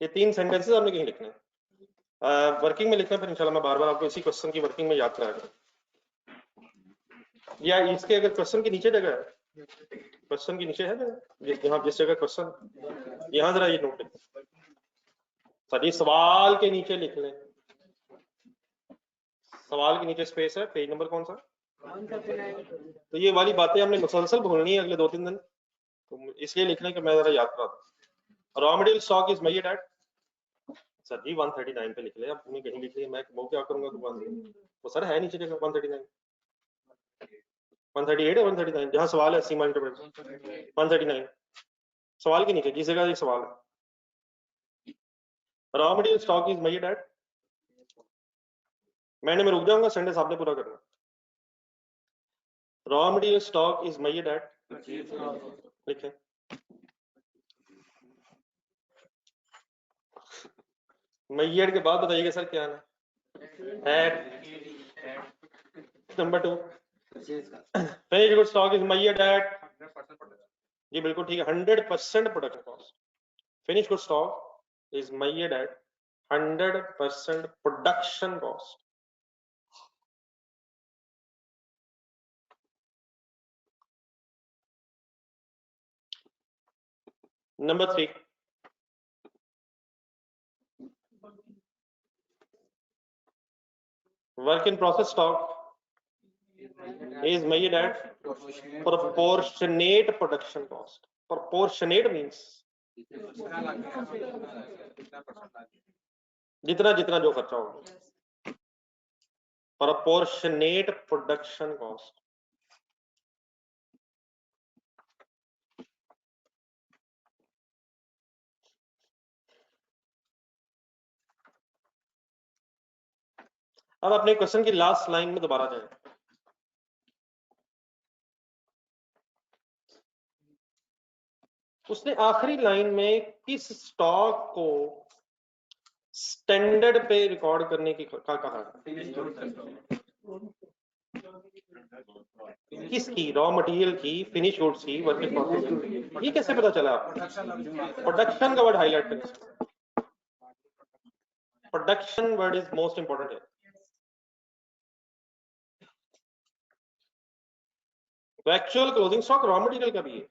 ये 3 sentences आपने कहीं लिखने हैं, वर्किंग में लिखना, फिर इंशाल्लाह मैं बार बार आपको इसी क्वेश्चन की वर्किंग में याद कराया करूं। या इसके अगर क्वेश्चन के नीचे जगह है, क्वेश्चन के नीचे है जगह, जिस जगह क्वेश्चन, यहाँ जरा ये नोट लिखें, सभी सवाल के नीचे लिख लें। सवाल के नीचे स्पेस है, पेज नंबर कौन सा? 139। तो ये वाली बातें हमने मुसलसल भूलनी है अगले 2-3 दिन, तो इसलिए लिखने के मैं जरा याद करा दूं। Raw material stock is measured at, sir जी 139 पे लिख ले, अब तुमने कहीं लिख लिया, मैं वो क्या करूंगा दुकान में, वो सर है नीचे जगह 139, 138 है 139, जहां सवाल है सीमा इंटरप्रेट 139 सवाल के नीचे जिस जगह ये सवाल है। Raw material stock is measured at, मैंने मैं रुक जाऊंगा, सेंटेंस आपने पूरा करना। Raw material stock is measured at, लिखें मेजर्ड के बाद बताइएगा सर क्या है। At number 2, finished good stock is measured at, जी बिल्कुल ठीक है, 100% production cost. Finished good stock is measured at 100% production cost. Number 3, work in process stock is measured at proportionate production cost. Proportionate means जितना जितना जो खर्चा होगा, proportionate production cost। अब अपने क्वेश्चन की लास्ट लाइन में दोबारा जाए, उसने आखिरी लाइन में किस स्टॉक को स्टैंडर्ड पे रिकॉर्ड करने की का कहा है? किसकी? रॉ मटेरियल की, फिनिश गुड्स की, वर्क इन प्रोसेस? ये कैसे पता चला आपको? प्रोडक्शन का वर्ड हाईलाइट करें, production word is most important है। तो actual closing stock raw material का भी है,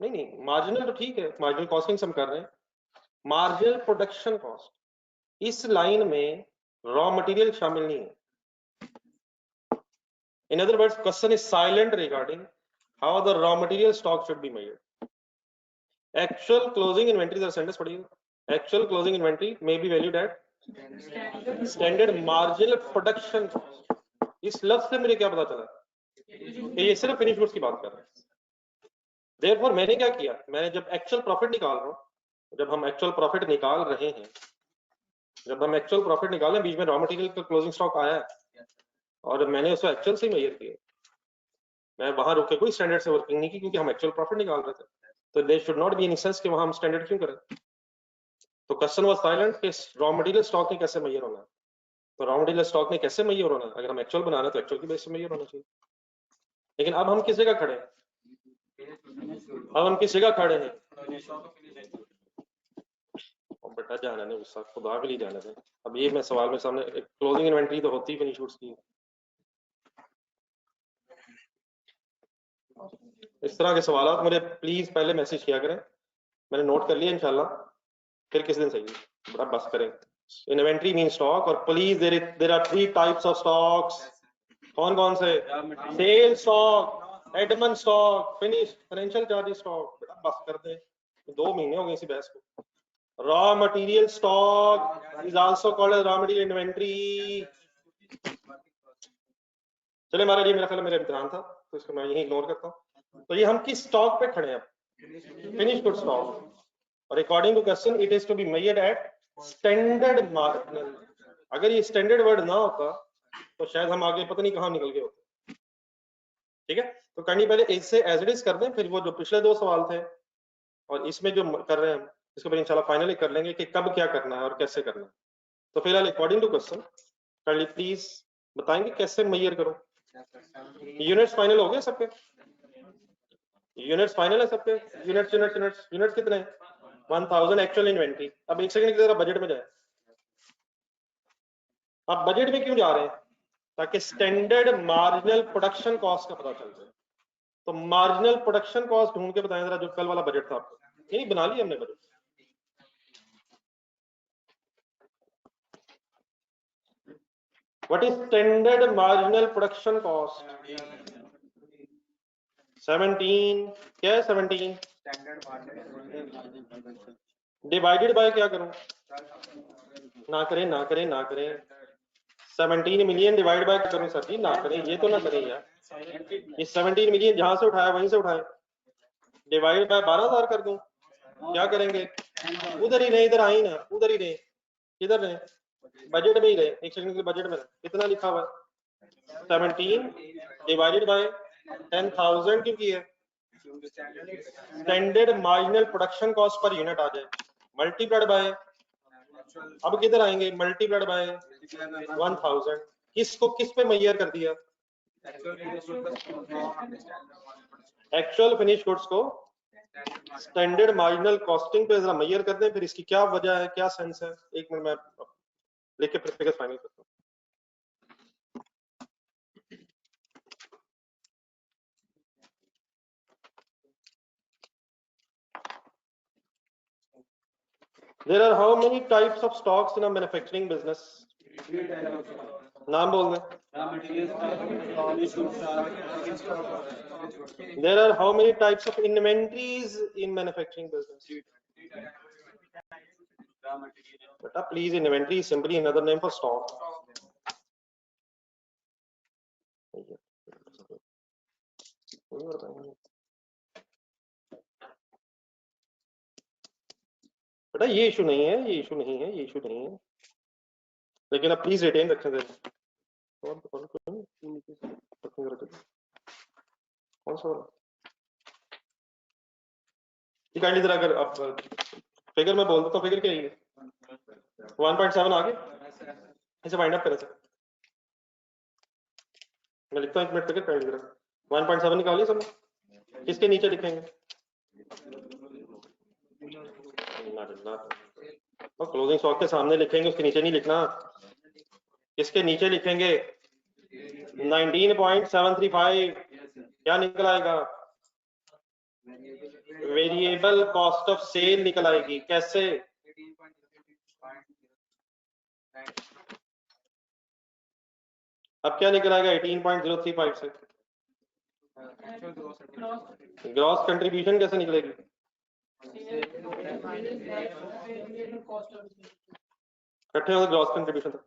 नहीं मार्जिनल तो ठीक है, मार्जिनल कॉस्टिंग हम कर रहे हैं, मार्जिनल प्रोडक्शन कॉस्ट, इस लाइन में रॉ मटेरियल शामिल नहीं है। In other words, question is silent regarding how the raw material stock should be measured. Actual closing inventory, the sentence पढ़िए, actual closing inventory may be valued at standard marginal production cost। इस लफ्ज से मुझे क्या पता चला कि ये सिर्फ फिनिश गुड्स की बात कर रहे हैं। Therefore मैंने क्या किया, मैंने जब एक्चुअल प्रॉफिट निकाल रहा हूँ, जब हम एक्चुअल प्रॉफिट निकाल रहे हैं, जब हम एक्चुअल प्रॉफिट निकाल रहे हैं, बीच में रॉ मटेरियल का क्लोजिंग स्टॉक आया है और मैंने उसको एक्चुअल से मेजर किया, मैं वहां रुक के कोई स्टैंडर्ड से वर्किंग नहीं की, क्योंकि हम एक्चुअल प्रॉफिट निकाल रहे थे। तो there should not be any sense कि वहां हम स्टैंडर्ड क्यों करें। तो क्वेश्चन वाज साइलेंट कि रॉ मटेरियल स्टॉक ने कैसे मेजर होना है। तो रॉ मटेरियल स्टॉक ने कैसे मेजर होना है, अगर हम एक्चुअल बना रहे हैं तो एक्चुअल की बेस पे मेजर होना चाहिए। लेकिन अब हम किस जगह खड़े हैं, अब हम किस जगह खड़े हैं, बेटा जाने दे गुस्सा, खुदा के लिए जाने दे। अब ये मैं सवाल में सामने क्लोजिंग इन्वेंट्री तो होती फिनिश गुड्स की। इस तरह के सवाल मुझे प्लीज पहले मैसेज किया करें, मैंने नोट कर लिया इंशाल्लाह, फिर किस दिन सही बड़ा बस करें। इन्वेंट्री मीन स्टॉक, और please there are 3 types of stocks. कौन कौन से? Sale stock, admin stock, finish financial charges stock. बेटा बस कर दे, 2 महीने हो गए इसी बहस को। Raw material stock is also called raw material inventory. चले महाराज, ये मेरा ख्याल मेरा इम्तिहान था तो इसको मैं यही इग्नोर करता हूँ। तो ये हम किस स्टॉक पे खड़े हैं? फिनिश गुड स्टॉक, और according to question it is to be measured at standard marginal. अगर ये स्टैंडर्ड वर्ड ना होता तो शायद हम आगे पता नहीं कहाँ निकल गए होते। ठीक है, तो कहानी पहले इससे एज इट इज कर दें, फिर वो जो पिछले 2 सवाल थे और इसमें जो कर रहे हैं हम, इसको फिर इंशाल्लाह फाइनली कर लेंगे कि कब क्या करना है और कैसे करना है। तो फिलहाल according to question kindly please बताएंगे कैसे मेजर करो। यूनिट्स फाइनल हो गए सबके? यूनिट्स फाइनल है सबके? यूनिट्स कितने हैं? 1000 एक्चुअल इन्वेंट्री। अब एक सेकंड की जरा बजट में जाए। अब बजट में क्यों जा रहे हैं? ताकि स्टैंडर्ड मार्जिनल प्रोडक्शन कॉस्ट का पता चल जाए। तो मार्जिनल प्रोडक्शन कॉस्ट ढूंढ के बताएं जरा, जो कल वाला बजट था आपको। नहीं बना लिया हमने budget. What is standard marginal production cost? 17। क्या है 17? डिवाइडेड बाय क्या करूं? ना करें 17 मिलियन डिवाइड बाय क्या करूं सर जी? ना करें, ये तो ना करें यार। ये 17 मिलियन जहां से उठाया वहीं से उठाए, डिवाइड बाय 12,000 कर दूं। क्या करेंगे? उधर ही रहे, इधर आई ना, उधर ही रहे। किधर रहे? बजट में ही रहे। एक सेकंड के बजट में कितना लिखा हुआ है? 17 डिवाइडेड बाय 10,000 क्योंकि है standard marginal production cost per unit आ जाए, मल्टीप्लाइड बाय, अब किधर आएंगे? Multiplied by 1000। किसको किस पे मेजर कर दिया? एक्चुअल फिनिश गुड्स को स्टैंडर्ड मार्जिनल कॉस्टिंग पे जरा मेजर कर दें, फिर इसकी क्या वजह है, क्या सेंस है। एक मिनट में लिख के फिगर फाइनल करता हूँ। There are how many types of stocks in a manufacturing business? नाम बोल दें। There are how many types of inventories in manufacturing business? बेटा please, inventory is simply another name for stock. बेटा ये issue नहीं है, ये इशू नहीं है, ये इशू नहीं है, लेकिन अब प्लीज रिटेन रखें दें। कौन सा वाला? काइंडली जरा अगर आप फिगर में बोल देता हूँ, फिगर क्या है? 1.7 आ गए, इसे वाइंड अप करें सर। मैं लिखता हूँ 1 मिनट, फिगर काइंडली जरा 1.7 निकालिए सब। किसके नीचे लिखेंगे? और क्लोजिंग स्टॉक के सामने लिखेंगे, उसके नीचे नहीं लिखना। किसके नीचे लिखेंगे? 19.735। क्या निकल आएगा? वेरिएबल कॉस्ट ऑफ सेल निकल आएगी। कैसे? अब क्या निकल आएगा 18.035 से? ग्रॉस कंट्रीब्यूशन कैसे निकलेगी? इकट्ठे होकर ग्रॉस कंट्रीब्यूशन तक।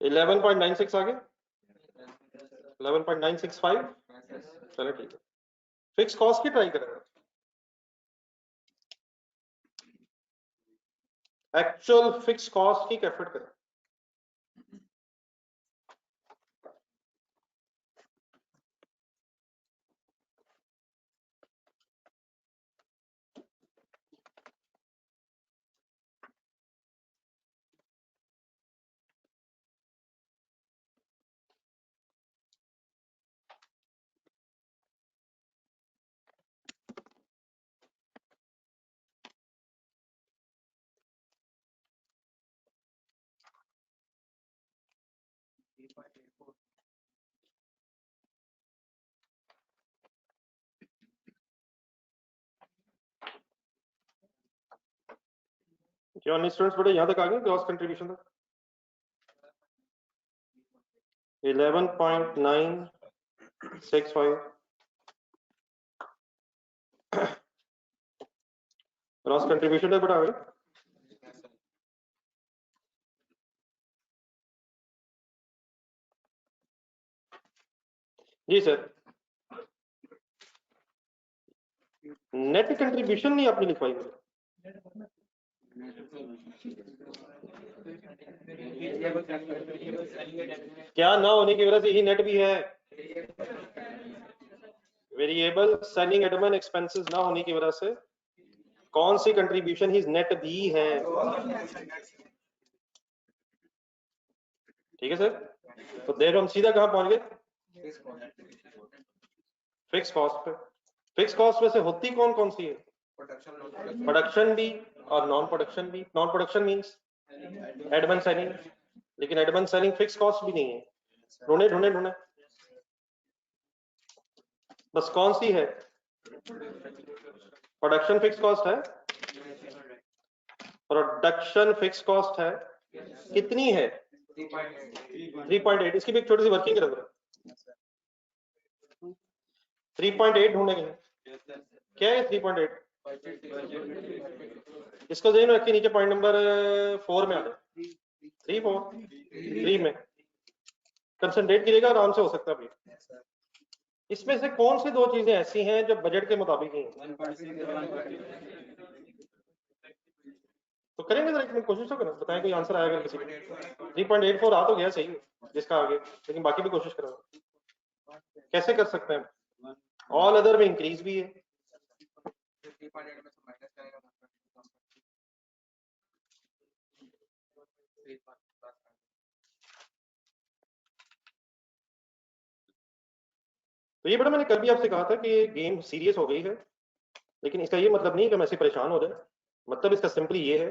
इलेवन 11.96 आ गए, 11.965। चलो ठीक है, फिक्स कॉस्ट की ट्राई करेंगे। एक्चुअल फिक्स कॉस्ट की एफर्ट करें। क्या स्टूडेंट्स बड़े यहाँ तक आ गए क्रॉस कंट्रीब्यूशन तक? 11.965 क्रॉस कंट्रीब्यूशन तक बढ़ा गए। जी सर, नेट कंट्रीब्यूशन नहीं आपने लिखवाई मुझे। क्या ना होने की वजह से ही नेट भी है? वेरिएबल सेलिंग एडमिन एक्सपेंसेस ना होने की वजह से कौन सी कंट्रीब्यूशन ही नेट भी है? ठीक है सर, तो देखो हम सीधा कहां पहुंच गए? फिक्स कॉस्ट पे। फिक्स कॉस्ट में से होती कौन कौन सी है? प्रोडक्शन भी और नॉन प्रोडक्शन भी। Non production means admin selling, लेकिन एडमिन सेलिंग फिक्स कॉस्ट भी नहीं है। ढूंढे ढूंढे ढूंढे, बस कौन सी है? प्रोडक्शन फिक्स कॉस्ट है। प्रोडक्शन फिक्स कॉस्ट है, कितनी है? 3.8। इसकी भी एक छोटी सी वर्किंग करो। 3.8 ढूंढेंगे। क्या है 3.8? इसको ध्यान रखिए, नीचे पॉइंट नंबर 4 में आ जाए। 3 में कंसंट्रेट कीजिएगा, आराम से हो सकता है भी। इसमें से कौन सी दो चीजें ऐसी हैं जो बजट के मुताबिक ही हैं? तो करेंगे जरा, एक मिनट कोशिश तो करें, बताएं कोई आंसर आएगा किसी को। 3.84 आ तो गया सही जिसका आगे, लेकिन बाकी भी कोशिश करेंगे। कैसे कर सकते हैं? ऑल अदर में इंक्रीज भी है। तो ये बड़ा, मैंने कल भी आपसे कहा था कि गेम सीरियस हो गई है, लेकिन इसका ये मतलब नहीं कि हम ऐसे परेशान हो जाए। मतलब इसका सिंपली ये है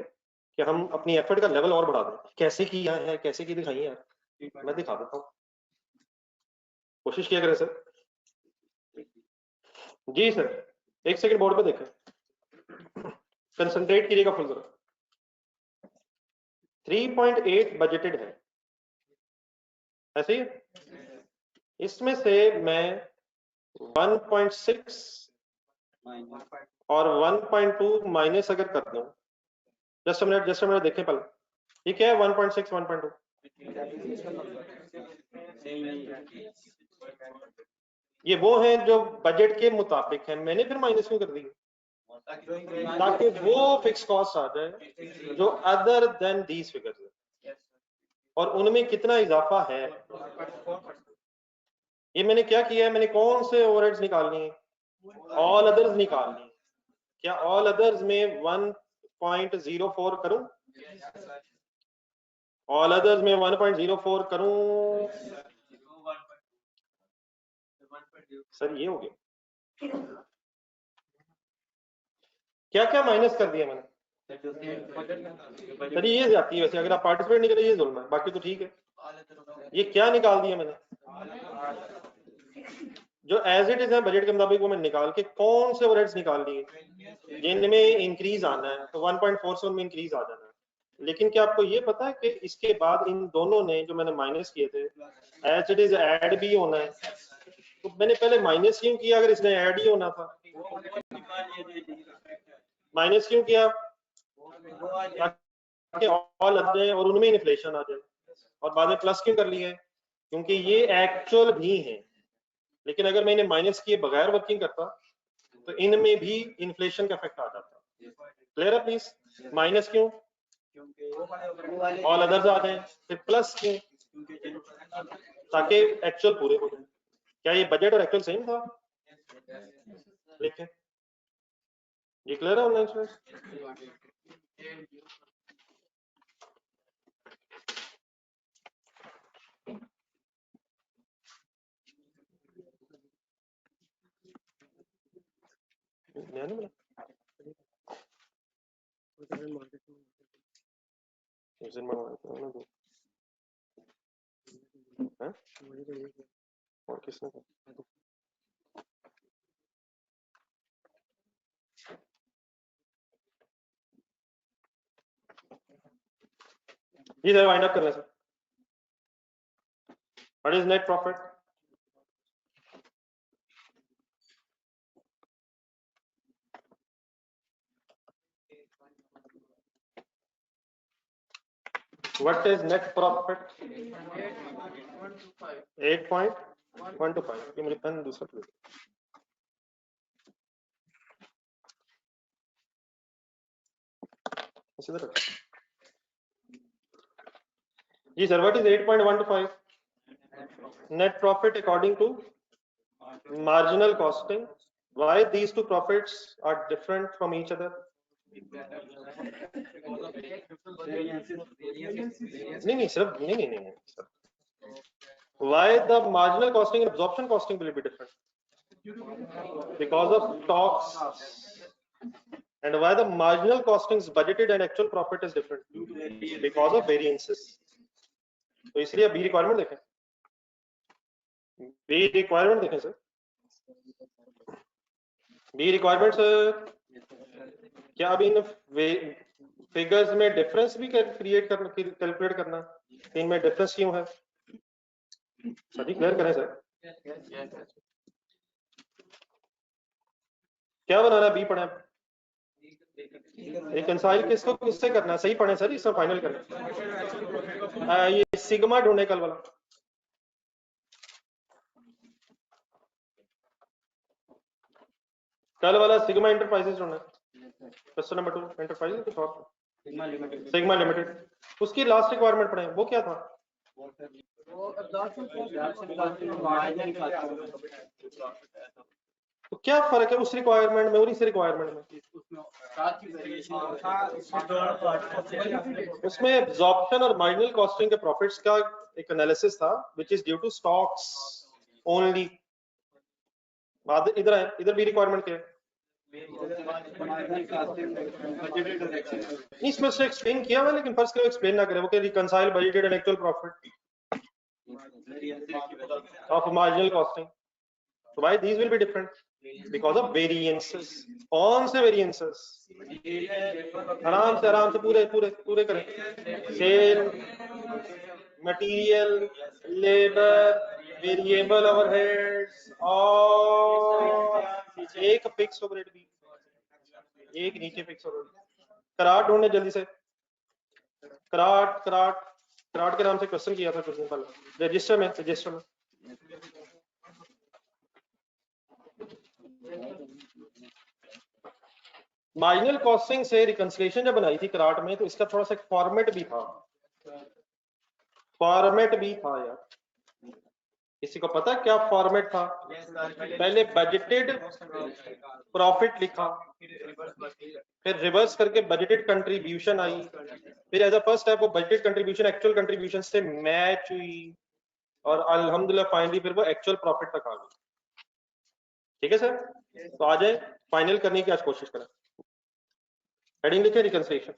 कि हम अपनी एफर्ट का लेवल और बढ़ा दें। कैसे किया है, कैसे की दिखाई है, मैं दिखा देता हूँ। कोशिश किया करें सर। जी सर, एक सेकंड बोर्ड पे देखें, कंसंट्रेट कीजिएगा फुल जरा। 3.8 बजटेड है, ऐसे ही। इसमें से मैं 1.6 और 1.2 माइनस अगर कर दूं, जस्ट मिनट देखें पहले, ये क्या है? 1.6 1.2 ये वो है जो बजट के मुताबिक है। मैंने फिर माइनस क्यों कर दी? ताकि वो फिक्स कॉस्ट आ जाए जो अदर देन दीज फिगर्स है, और उनमें कितना इजाफा है। ये मैंने क्या किया है, मैंने कौन से ओवरहेड्स निकालनी है? ऑल अदर्स निकालनी है। क्या ऑल अदर्स में 1.04 करूं? ऑल अदर्स में 1.04 करूं? सर ये हो गया। क्या क्या माइनस कर दिया मैंने? सर ये जाती है वैसे, अगर आप पार्टिसिपेट नहीं करें ये जुल्म है, बाकी तो ठीक है। ये क्या निकाल दिया मैंने? जो एज इट इज है बजट के मुताबिक वो मैंने निकाल के कौन से ओवरहेड्स निकाल दिए जिनमें इंक्रीज आना है, तो 1.4 से उनमें इंक्रीज आ जाना है। लेकिन क्या आपको ये पता है कि इसके बाद इन दोनों ने जो मैंने माइनस किए थे एज इट इज ऐड भी होना है। तो मैंने पहले माइनस क्यों किया अगर इसने ऐड ही होना था? माइनस क्यों किया? ताकि ऑल आ जाए और उनमें इन्फ्लेशन आ जाए। और बाद में प्लस क्यों कर लिया है? क्योंकि ये एक्चुअल भी है, लेकिन अगर मैं इन्हें माइनस किए बगैर वर्किंग करता तो इनमें भी इन्फ्लेशन का इफेक्ट आ जाता। क्लियर है प्लीज? माइनस क्यों? ऑल अदर्स आ जाए, फिर प्लस के, ताकि एक्चुअल पूरे हो जाए। क्या ये बजट और एक्चुअल सेम था? लिखे ये क्लियर है ऑनलाइन स्टूडेंट्स? ध्यान नहीं मिला? हैं? और किसने कहा? जी सर वाइंड अप कर रहे हैं sir. What is net profit? What is net profit? 8.125। ये मुझे पेन दूसरा प्लीज। इसी तरह जी sir, what is 8.125? Net profit according to marginal costing. Why these two profits are different from each other? नहीं सिर्फ नहीं sir. Why the marginal costing and absorption costing will be different? Because of stocks. And why the marginal costings budgeted and actual profit is different? Because of variances. तो इसलिए B requirement देखें, B requirement देखें sir. B requirement sir, क्या अभी इन figures में difference भी create करना, calculate करना, इनमें डिफरेंस क्यों है? सभी क्लियर करें सर। क्या बनाना है? बी पढ़े, रिकंसाइल किसको किससे करना है? सही पढ़े सर, इसको फाइनल करें। ये सिग्मा ढूंढे कल वाला। कल वाला सिग्मा इंटरप्राइजेस ढूंढना। क्वेश्चन नंबर 2 एंटरप्राइजेस कुछ और सिग्मा लिमिटेड, उसकी लास्ट रिक्वायरमेंट पढ़े, वो क्या था? तो क्या फर्क है उस रिक्वायरमेंट में और इस रिक्वायरमेंट में? उसमें एब्जॉर्प्शन और मार्जिनल कॉस्टिंग के प्रॉफिट्स का एक एनालिसिस था, which is due to stocks only. इधर है, इधर भी रिक्वायरमेंट क्या है? इसमें से एक्सप्लेन किया हुआ, लेकिन फर्स्ट करो एक्सप्लेन ना करे, वो क्या reconcile budgeted and actual profit of marginal costing. So why these will be different? Because of variances. कौन से variances? आराम से पूरे पूरे पूरे करें। Sale, material, labour, variable overheads और एक फिक्स ओवरहेड भी, एक नीचे फिक्स ओवरहेड। करार ढूंढने जल्दी से। कराट के नाम से क्वेश्चन किया था कुछ दिन पहले रजिस्टर में। मार्जिनल कॉस्टिंग से रिकंसिलिएशन जब बनाई थी कराट में, तो इसका थोड़ा सा फॉर्मेट भी था यार। किसी को पता क्या फॉर्मेट था? पहले बजटेड प्रॉफिट लिखा, फिर रिवर्स करके बजटेड कंट्रीब्यूशन आई, फिर एज अ फर्स्ट स्टेप वो बजटेड कंट्रीब्यूशन एक्चुअल कंट्रीब्यूशन से मैच हुई, और अल्हम्दुलिल्लाह फाइनली फिर वो एक्चुअल प्रॉफिट तक आ गई। ठीक है सर, तो आ जाए फाइनल करने की आज कोशिश करें। हेडिंग लिखे reconciliation.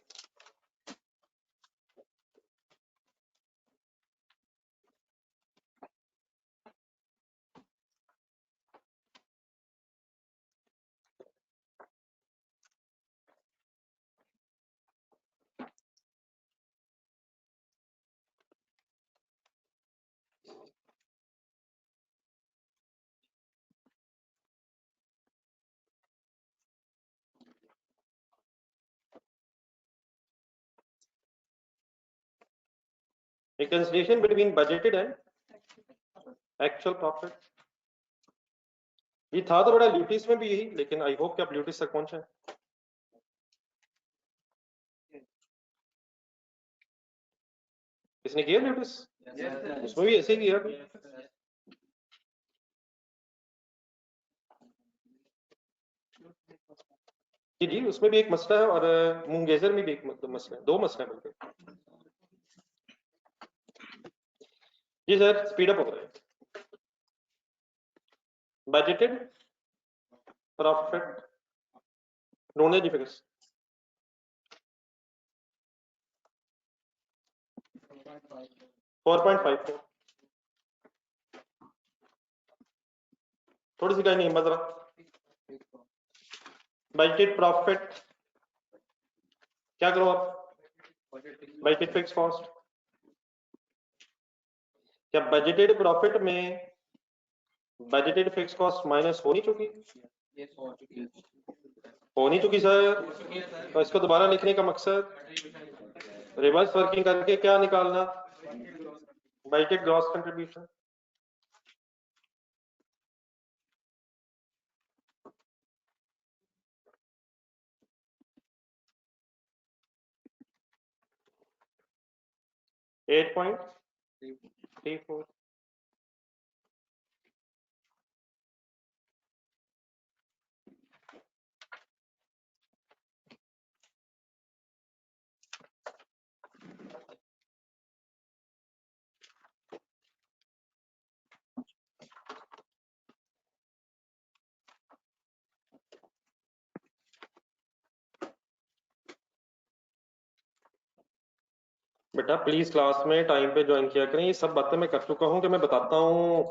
Reconciliation between budgeted and actual profit। ये था तो बड़ा ल्यूटिस में भी यही, लेकिन आई होप कि आप ल्यूटिस तक पहुंचे। किसने किया नोटिस? उसमें भी ऐसे ही किया। जी जी, उसमें भी एक मसला है और मुंगेजर में भी एक मसला है, दो मसले हैं बल्कि। जी सर, स्पीड अप हो रहा है। बजटेड प्रॉफिट ढूंढने जी फिगर्स। 4.54, थोड़ी सी कहीं नहीं हिम्मत रहा। बजटेड प्रॉफिट क्या करो आप? Budgeted fix cost. क्या बजटेड प्रॉफिट में बजटेड फिक्स कॉस्ट माइनस हो नहीं चुकी? हो नहीं चुकी सर। तो इसको दोबारा लिखने का मकसद रिवर्स वर्किंग करके क्या निकालना? Budgeted gross contribution. $8.34। बेटा प्लीज क्लास में टाइम पे ज्वाइन किया करें। ये सब बातें मैं कर चुका हूँ कि मैं बताता हूँ,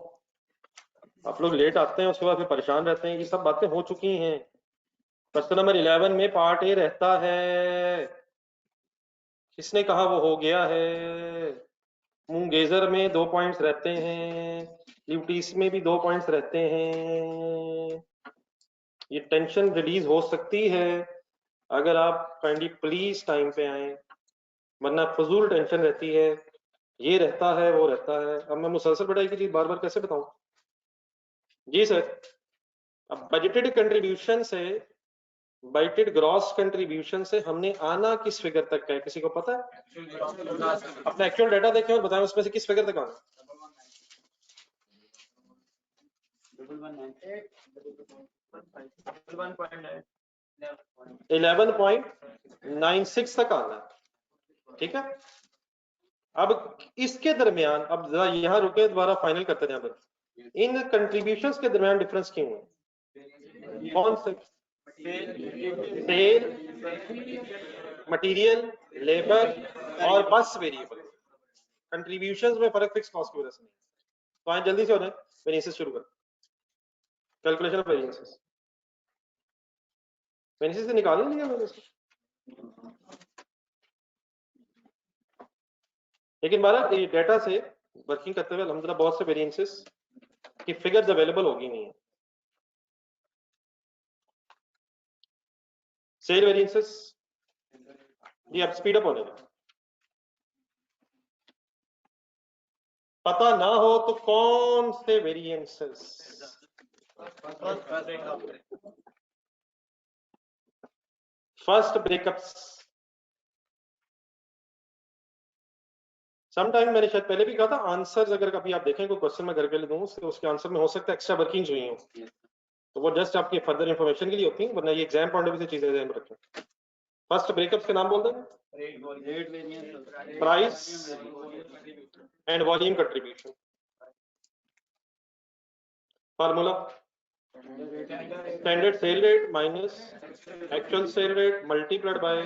आप लोग लेट आते हैं उसके बाद फिर परेशान रहते हैं। ये सब बातें हो चुकी हैं। क्वेश्चन नंबर 11 में पार्ट ए रहता है। किसने कहा वो हो गया है? मुंगेजर में 2 पॉइंट्स रहते हैं, ल्यूटीस में भी 2 पॉइंट्स रहते हैं। ये टेंशन रिलीज हो सकती है अगर आप काइंडली प्लीज टाइम पे आए, वरना फजूल टेंशन रहती है। ये रहता है वो रहता है। अब मैं मुसलसल पढ़ाई की चीज बार बार कैसे बताऊं? जी सर। अब बजटेड कंट्रीब्यूशन से, बजटेड ग्रॉस कंट्रीब्यूशन से हमने आना किस फिगर तक है, किसी को पता है? अपना एक्चुअल डाटा देखें और बताएं उसमें से किस फिगर तक आना। 11.96 तक आना है, ठीक है। अब इसके दरमियान, अब जरा यहाँ रुके, दोबारा फाइनल करते हैं। अब इन कंट्रीब्यूशंस के दरमियान डिफरेंस क्यों है? कौन से? सेल, मटेरियल, लेबर और बस वेरिएबल। कंट्रीब्यूशंस में फर्क फिक्स कॉस्ट की वजह से नहीं। तो आए जल्दी से हो जाए, वेरिएंसेस शुरू कर। कैलकुलेशन ऑफ वेरिएंसेस, वेरिएंसेस से निकाल लिया मैंने इसको। लेकिन महाराज ये डेटा से वर्किंग करते हुए अलहमदुलिल्लाह बहुत से वेरिएंसेस की फिगर्स अवेलेबल होगी नहीं है। सेल वेरिएंसेस जी, अब स्पीड अप होने दो। पता ना हो तो कौन से वेरिएंसेस? First breakups. समटाइम मैंने शायद पहले भी कहा था, आंसर्स अगर कभी आप देखें कोई क्वेश्चन मैं घर के लिए दूं, उसके आंसर में हो सकता है एक्स्ट्रा वर्किंग्स हुई हो, तो वो जस्ट आपकी फर्दर इंफॉर्मेशन के लिए होती है, वरना ये एग्जाम पॉइंट ऑफ व्यू से चीजें ध्यान में रखें। फर्स्ट ब्रेकअप्स के नाम बोल दें। Price and volume contribution. Formula standard sale rate minus actual sale rate multiplied by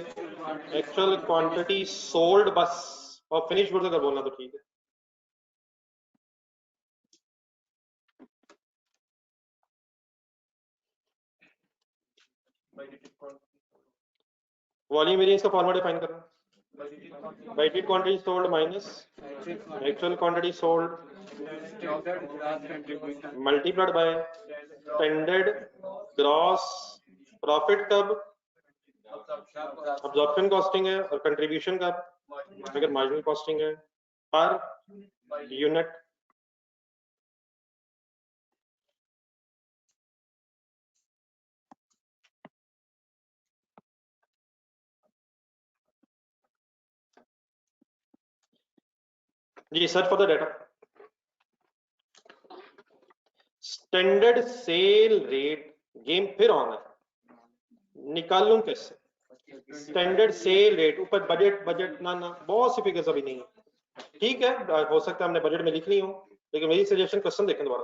actual quantity sold बस और फिनिश गुड्स अगर बोलना तो ठीक है। वॉल्यूम वेरिएंस का फॉर्मूला डिफाइन करना, budgeted quantity sold minus actual quantity sold multiplied by standard gross profit कब अब्जॉर्प्शन कॉस्टिंग है और कंट्रीब्यूशन कब अगर मार्जिनल कॉस्टिंग है पर यूनिट। जी search for the data. Standard sale rate, game फिर ऑन है, निकालूं कैसे? स्टैंडर्ड सेल रेट ऊपर बजट, बजट ना ना बहुत सी फिगर्स अभी नहीं है, ठीक है हो सकता है हमने बजट में लिख ली हो, लेकिन मेरी सजेशन क्वेश्चन देखें दोबारा।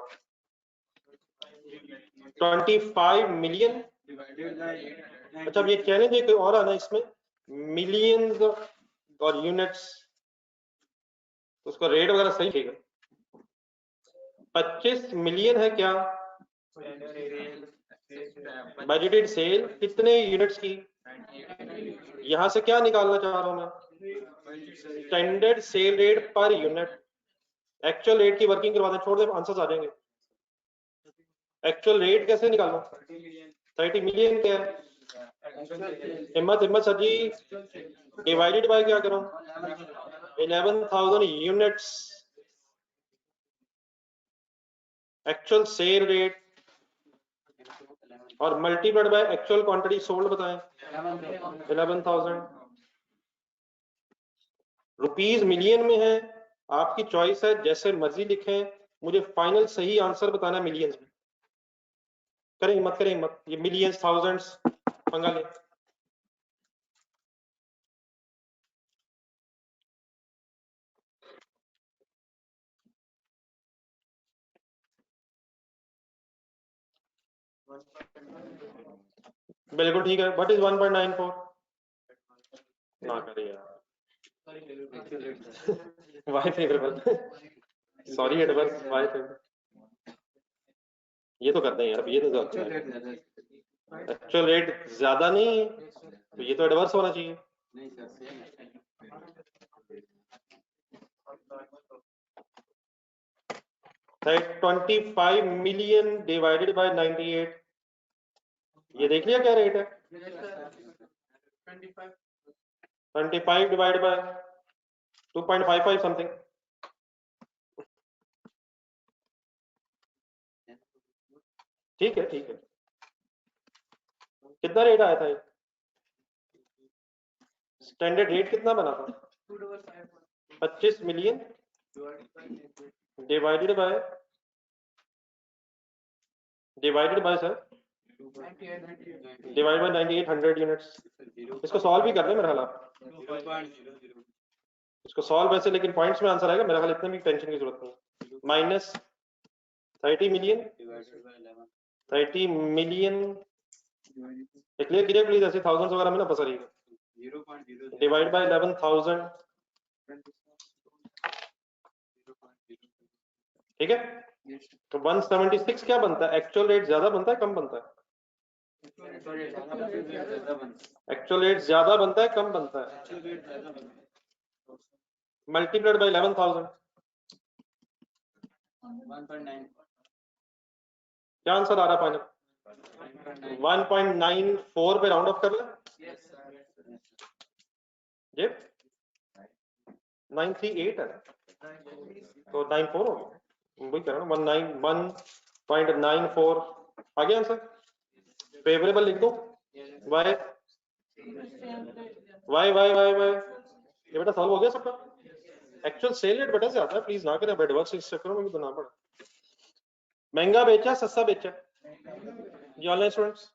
25 मिलियन, अच्छा अब ये कहने दे कोई और आना इसमें मिलियंस और यूनिट्स, तो उसका रेट वगैरह सही देगा। 25 मिलियन है क्या बजटेड सेल, कितने यूनिट्स की? यहां से क्या निकालना चाह रहा हूं मैं? Standard sale rate per unit. Actual rate की वर्किंग करवा दें, छोड़ दे, आंसर्स आ जाएंगे। एक्चुअल रेट कैसे निकालूं? 30 मिलियन क्या है? हिम्मत सर जी, डिवाइडेड बाय क्या करूं? 11,000 यूनिट्स। एक्चुअल सेल रेट और multiplied by actual quantity sold बताएं। 11,000 रुपीज मिलियन में है, आपकी चॉइस है, जैसे मर्जी लिखें, मुझे फाइनल सही आंसर बताना है मिलियंस में। करें हिम्मत, करें हिम्मत, ये मिलियंस थाउजेंड्स पंगा ले। बिल्कुल ठीक है, व्हाट इज 1.94? ना करिए यार, why favourable, sorry adverse, why favourable, ये तो करते हैं यार, ये तो अच्छा है। एक्चुअल रेट ज्यादा नहीं है तो ये तो एडवर्स होना चाहिए। राइट, 25 मिलियन डिवाइडेड बाय 98, ये देख लिया क्या रेट है? 25 डिवाइड बाय 2.55 समथिंग, ठीक है ठीक है। कितना रेट आया था ये? स्टैंडर्ड रेट कितना बना था? 25 million divided by sir divide by 9800 units. इसको सॉल्व भी कर ले मेरा ख्याल आप, इसको सॉल्व वैसे, लेकिन पॉइंट्स में आंसर आएगा मेरा ख्याल, इतने भी टेंशन की जरूरत नहीं। Minus 30 million, 30 million clear clear please, ऐसे थाउजेंड्स वगैरह में ना फंसा रहिएगा। डिवाइड बाय 11,000, ठीक है, तो 176 क्या बनता है? एक्चुअल रेट ज्यादा बनता है कम बनता है? एक्चुअल रेट ज्यादा बनता है कम बनता है? मल्टीप्लाइड बाय 11,000, क्या आंसर आ रहा है फाइनल? 1.94 पे राउंड ऑफ कर ले जी, 938 है तो 94 हो गया, वही कह रहा हूँ, 191.94 आ गया आंसर। फेवरेबल लिख दो, why why why why why, ये बेटा सॉल्व हो गया सबका। एक्चुअल सेल रेट बेटा से आता है, प्लीज ना करें एडवर्स, इस चक्कर में भी बना पड़ा। महंगा बेचा सस्ता बेचा ये ऑनलाइन स्टूडेंट्स,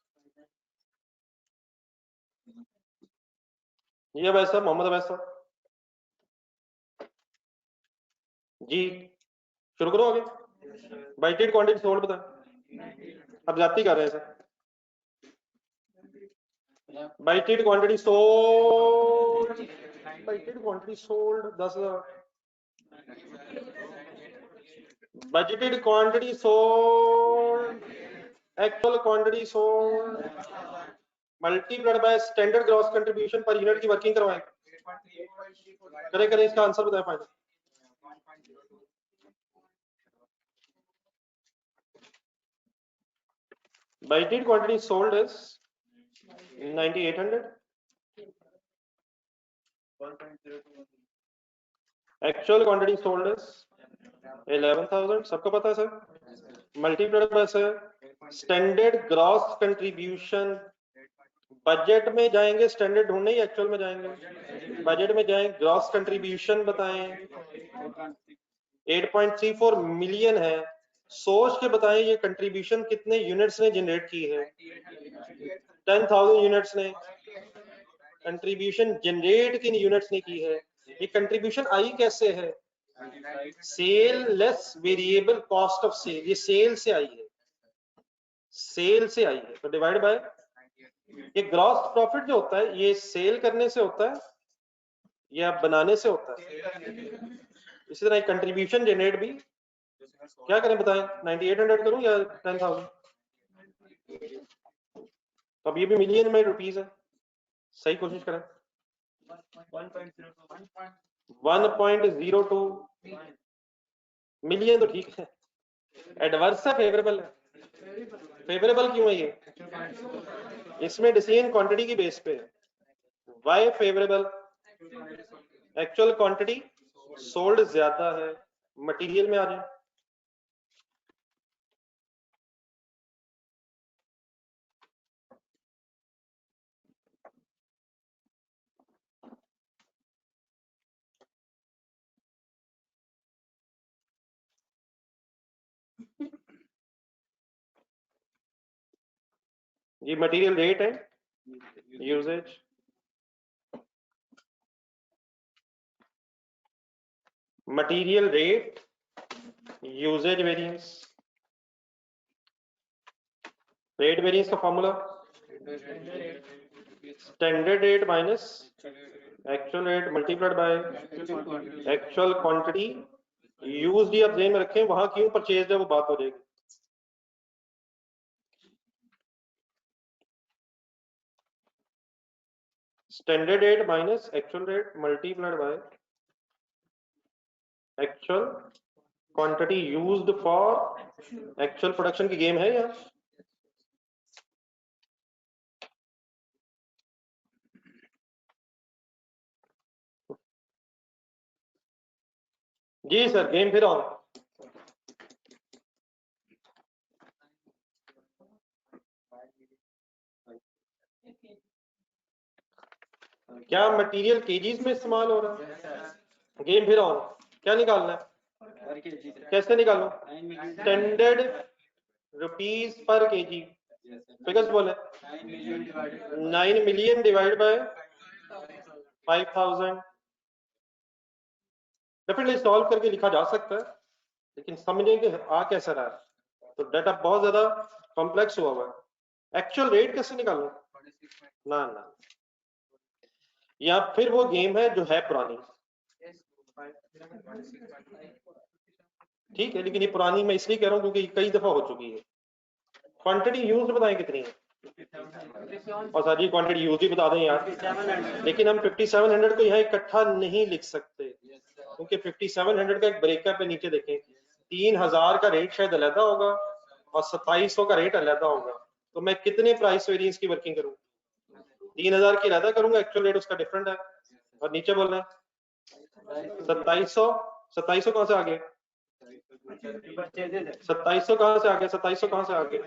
ये वैसा मोहम्मद वैसा जी, शुरू करो आगे। बाइटेड क्वांटिटी सोल्ड बता, अब जाती कर रहे हैं sir. Bited quantity sold, bited quantity sold 10,000, budgeted quantity sold, actual quantity sold multiplied by standard gross contribution per unit की वर्किंग करवाएं। करें करें, इसका आंसर बताएं final. Budgeted quantity sold is 9,800. Actual quantity sold is 11,000. सबको पता है sir? Multiplied by sir standard gross contribution budget में जाएंगे स्टैंडर्ड ढूंढने या एक्चुअल में जाएंगे? बजट में जाएंगे, ग्रॉस कंट्रीब्यूशन बताएं 8.34 मिलियन है, सोच के बताएं ये कंट्रीब्यूशन कितने यूनिट्स ने जनरेट की है? 10,000 यूनिट्स ने कंट्रीब्यूशन जनरेट किन यूनिट्स ने की है? ये कंट्रीब्यूशन आई कैसे है? Sale less variable cost of sale, ये सेल से आई है, सेल से आई है, तो डिवाइड बाय ये ग्रॉस प्रॉफिट जो होता है ये सेल करने से होता है या बनाने से होता है? इसी तरह कंट्रीब्यूशन जनरेट भी क्या करें बताएं, 9800 करूं या 10,000? तो अब ये भी मिलियन में रुपीस है, सही कोशिश करें। 1.02 मिलियन तो ठीक है, एडवर्स है फेवरेबल है? फेवरेबल क्यों है ये? इसमें डिसीजन क्वांटिटी की बेस पे है। Why favourable? Actual quantity sold ज्यादा है। मटेरियल में आ जाए, ये मटेरियल रेट है, usages, material rate, usages variance. Rate variance का formula standard rate minus actual rate multiplied by actual quantity used. ही आप ध्यान में रखें, वहां क्यों परचेज है वो बात हो जाएगी। Standard rate minus actual rate multiplied by actual quantity used for actual production की गेम है यार। जी सर, गेम फिर ऑन। क्या मटेरियल केजीज में इस्तेमाल हो रहा है? गेम फिर ऑन। क्या निकालना है? कैसे निकालो? स्टैंडर्ड रुपीस पर केजी, फिगर्स बोले 9 million divide by 5,000। Definitely solve करके लिखा जा सकता है, लेकिन समझें कि आ कैसा रहा है। तो डाटा बहुत ज्यादा कॉम्प्लेक्स हुआ हुआ है। एक्चुअल रेट कैसे निकालो? ना ना, या फिर वो गेम है जो है पुरानी, ठीक है, लेकिन ये पुरानी मैं इसलिए कह रहा हूँ क्योंकि कई दफा हो चुकी है। क्वांटिटी यूज बताएं कितनी है? और सर जी क्वांटिटी यूज ही बता दें यार, लेकिन हम 5700 को यहाँ इकट्ठा नहीं लिख सकते, क्योंकि 5700 का एक ब्रेकअप है। नीचे देखें, 3000 का रेट शायद अलग होगा और 2700 का रेट अलग होगा। तो मैं कितने प्राइस वेरिएंस की वर्किंग करूँ? 3000 की अलग करूंगा, एक्चुअल रेट उसका डिफरेंट है। और नीचे बोल रहे हैं 2700, 2700 कहां से आ गए? 2700 कहां से आ गया? 2700 कहां से आ गया?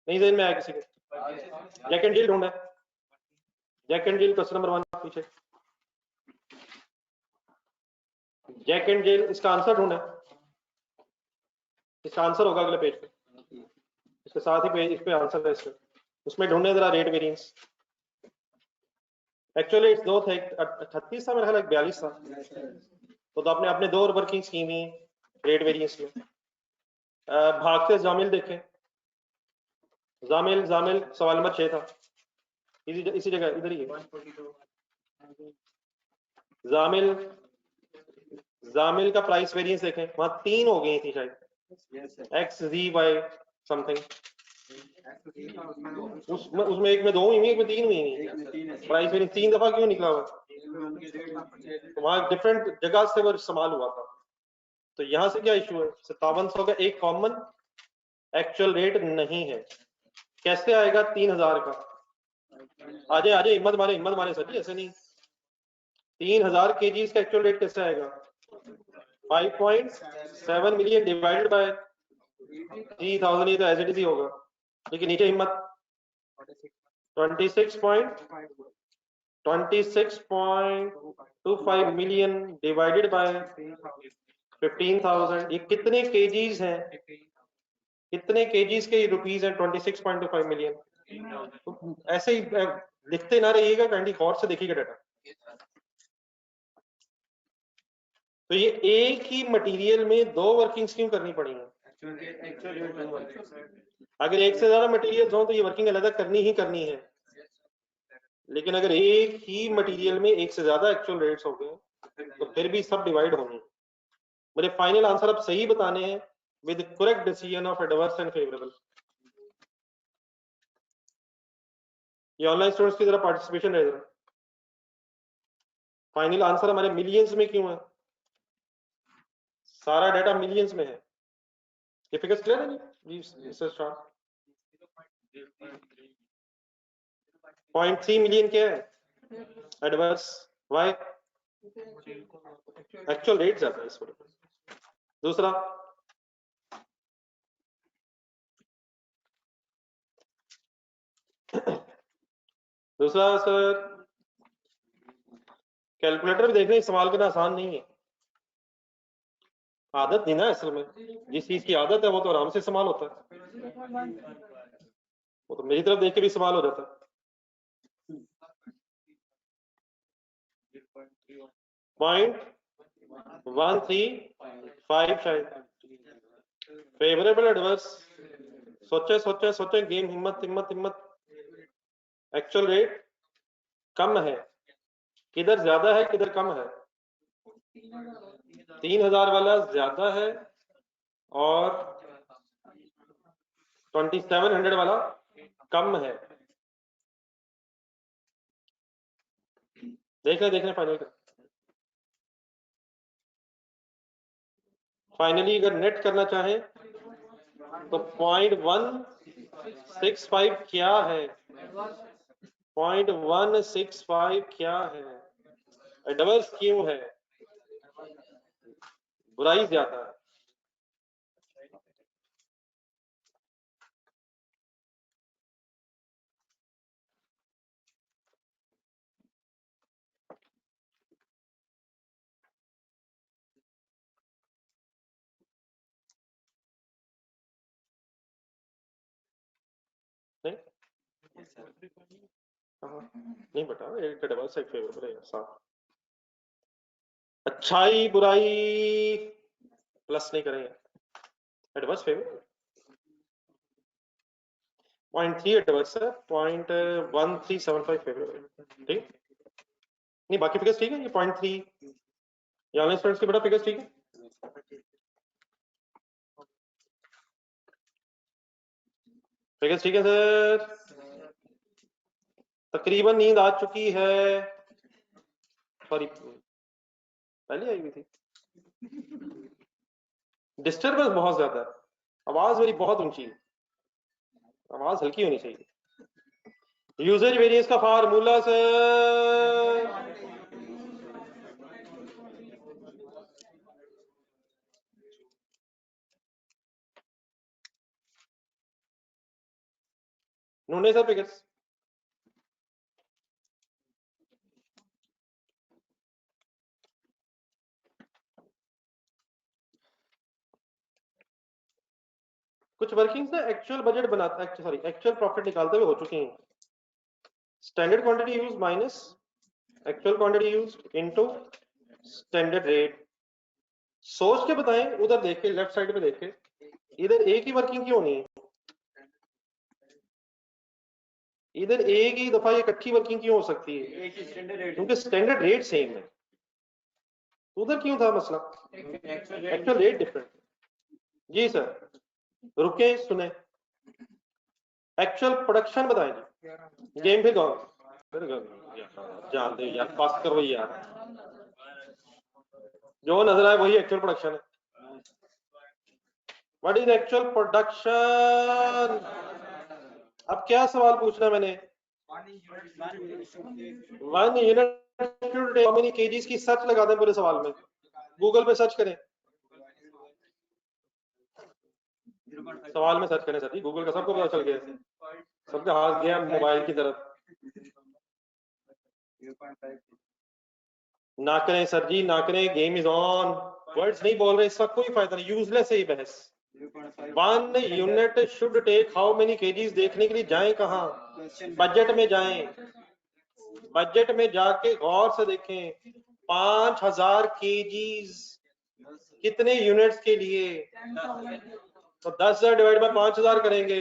नहीं देर में आया किसी को? जैक एंड जिल ढूंढा, Jack and Jill question number 1 पीछे, जैक एंड जिल, इसका आंसर ढूंढा, इसका आंसर होगा अगले पेज पे, इसके साथ ही पेज इस पे आंसर है इसका, उसमें ढूंढने जरा रेट वेरिएंस। एक्चुअली इट्स 2 थे, 38 था मेरा ख्याल, 42 था। तो आपने अपने 2 वर्किंग्स की हुई रेट वेरिएंस में। भागते जामिल देखें, जामिल जामिल सवाल नंबर 6 था, इसी जगह इधर ही है। जामिल, जामिल का प्राइस वेरिएंस देखें, वहां 3 हो गई थी शायद, एक्स जी वाई समथिंग, उसमें एक में 2 हुई, एक में 3 हुई। प्राइस वेरिएंस 3 दफा क्यों निकला हुआ? तो वहां डिफरेंट जगह से वो इस्तेमाल हुआ था। तो यहाँ से क्या इशू है? 5700 का एक कॉमन एक्चुअल रेट नहीं है। कैसे आएगा 3000 का? आजे आजे, हिम्मत मारे सर जी, ऐसे नहीं। 3000 केजी का एक्चुअल रेट कैसे आएगा? 5.7 मिलियन डिवाइडेड बाय 3000, ये तो एज इट इज ही होगा। लेकिन नीचे हिम्मत, 26.25 मिलियन डिवाइडेड बाय 15,000, ये कितने केजीज हैं, कितने केजीज के रुपीस हैं 26.25 मिलियन। तो ऐसे ही लिखते ना रहिएगा, काइंडली गौर से देखिएगा डाटा। तो ये एक ही मटेरियल में दो वर्किंग्स क्यों करनी पड़ी है? अगर एक से ज्यादा मटेरियल हो तो ये वर्किंग अलग करनी ही करनी है, लेकिन अगर एक ही मटेरियल में एक से ज्यादा एक्चुअल रेट्स हो गए तो फिर भी सब डिवाइड होंगे। मेरे फाइनल आंसर अब सही बताने हैं with correct decision of adverse and favourable. ये ऑनलाइन स्टूडेंट्स की तरह पार्टिसिपेशन रहेगा। फाइनल आंसर हमारे मिलियंस में क्यों है? सारा डाटा मिलियंस में है। ये फिगर्स क्लियर है? जी, 0.3 मिलियन क्या है एडवर्स? वाई? एक्चुअल रेट ज्यादा है इस पर। दूसरा, सर कैलकुलेटर भी देखने सवाल करना आसान नहीं है। आदत नहीं ना, असल में जिस चीज की आदत है वो तो आराम से इस्तेमाल होता है, वो तो मेरी तरफ देख के भी इस्तेमाल हो जाता है। 0.135 शायद फेवरेबल एडवर्स। सोचे गेम, हिम्मत। एक्चुअल रेट कम है, किधर ज्यादा है किधर कम है? 3,000 वाला ज्यादा है और 2700 वाला कम है। देखना फाइनली अगर नेट करना चाहे तो 0.165 क्या है? 0.165 क्या है? एडवर्स क्यों है? बुराई ज्यादा है। नहीं नहीं बेटा, एक एडवर्स एक फेवरेबल है साथ। अच्छाई बुराई प्लस नहीं करेंगे, एडवर्स फेवरेबल 0.3 एडवर्स है, 0.1375 फेवरेबल। ठीक नहीं, बाकी फिगर्स ठीक है। ये 0.3 ये ऑनलाइन स्टूडेंट्स के बेटा फिगर्स ठीक है। फिगर्स ठीक है सर। तकरीबन नींद आ चुकी है, सॉरी पहले आई हुई थी। डिस्टर्बेंस बहुत ज्यादा है, आवाज मेरी बहुत ऊंची है, आवाज हल्की होनी चाहिए। यूजेज वेरिएंस का फार्मूला सर, ढूंढे सर फिगर्स। कुछ वर्किंग्स ना एक्चुअल बजट बनाते, सॉरी एक्चुअल प्रॉफिट निकालते हुए हो चुकी हैं। Standard quantity use minus actual quantity use into standard rate. सोच के बताएं, उधर देख के लेफ्ट साइड पे देख के, इधर एक ही वर्किंग क्यों नहीं है? इधर एक ही दफा ये इकट्ठी वर्किंग क्यों हो सकती है? क्योंकि स्टैंडर्ड रेट सेम है। उधर क्यों था मसला? Actual rate different. जी सर, रुके सुने। एक्चुअल प्रोडक्शन बताएं जी। गेम फिर जान दे यार, पास करो यार, जो नजर आए वही एक्चुअल प्रोडक्शन है। What is actual production? अब क्या सवाल पूछना मैंने? 1 यूनिट हाउ मेनी केजीज की सर्च लगा दें पूरे सवाल में, गूगल पे सर्च करें, सवाल में सर्च करें सर जी, गूगल का सबको पता चल गया। सबका हाथ गया मोबाइल की तरफ। ना करें सर जी, ना करें, गेम इज ऑन। वर्ड्स नहीं बोल रहे, इसका कोई फायदा नहीं, यूजलेस है ये बहस। 1 unit should take how many kgs देखने के लिए जाएं कहाँ? बजट में जाएं, बजट में जाके गौर से देखें। 5000 केजीज कितने यूनिट्स के लिए? तो 10,000 डिवाइड बाय 5000 करेंगे,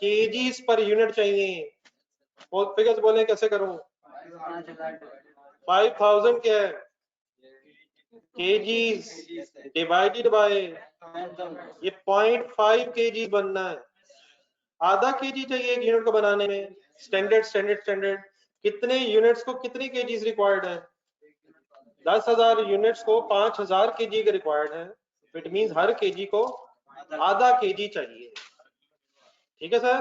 केजीज पर यूनिट चाहिए। वो फिगर्स बोले कैसे करूं? 5000 क्या है? केजीज डिवाइडेड बाय, ये 0.5 केजी बनना है। आधा केजी चाहिए एक यूनिट को बनाने में। स्टैंडर्ड कितने यूनिट्स को कितनी केजीज रिक्वायर्ड है? 10,000 यूनिट्स को 5000 केजी का रिक्वायर्ड है। इट मींस हर केजी को आधा केजी चाहिए। ठीक है sir?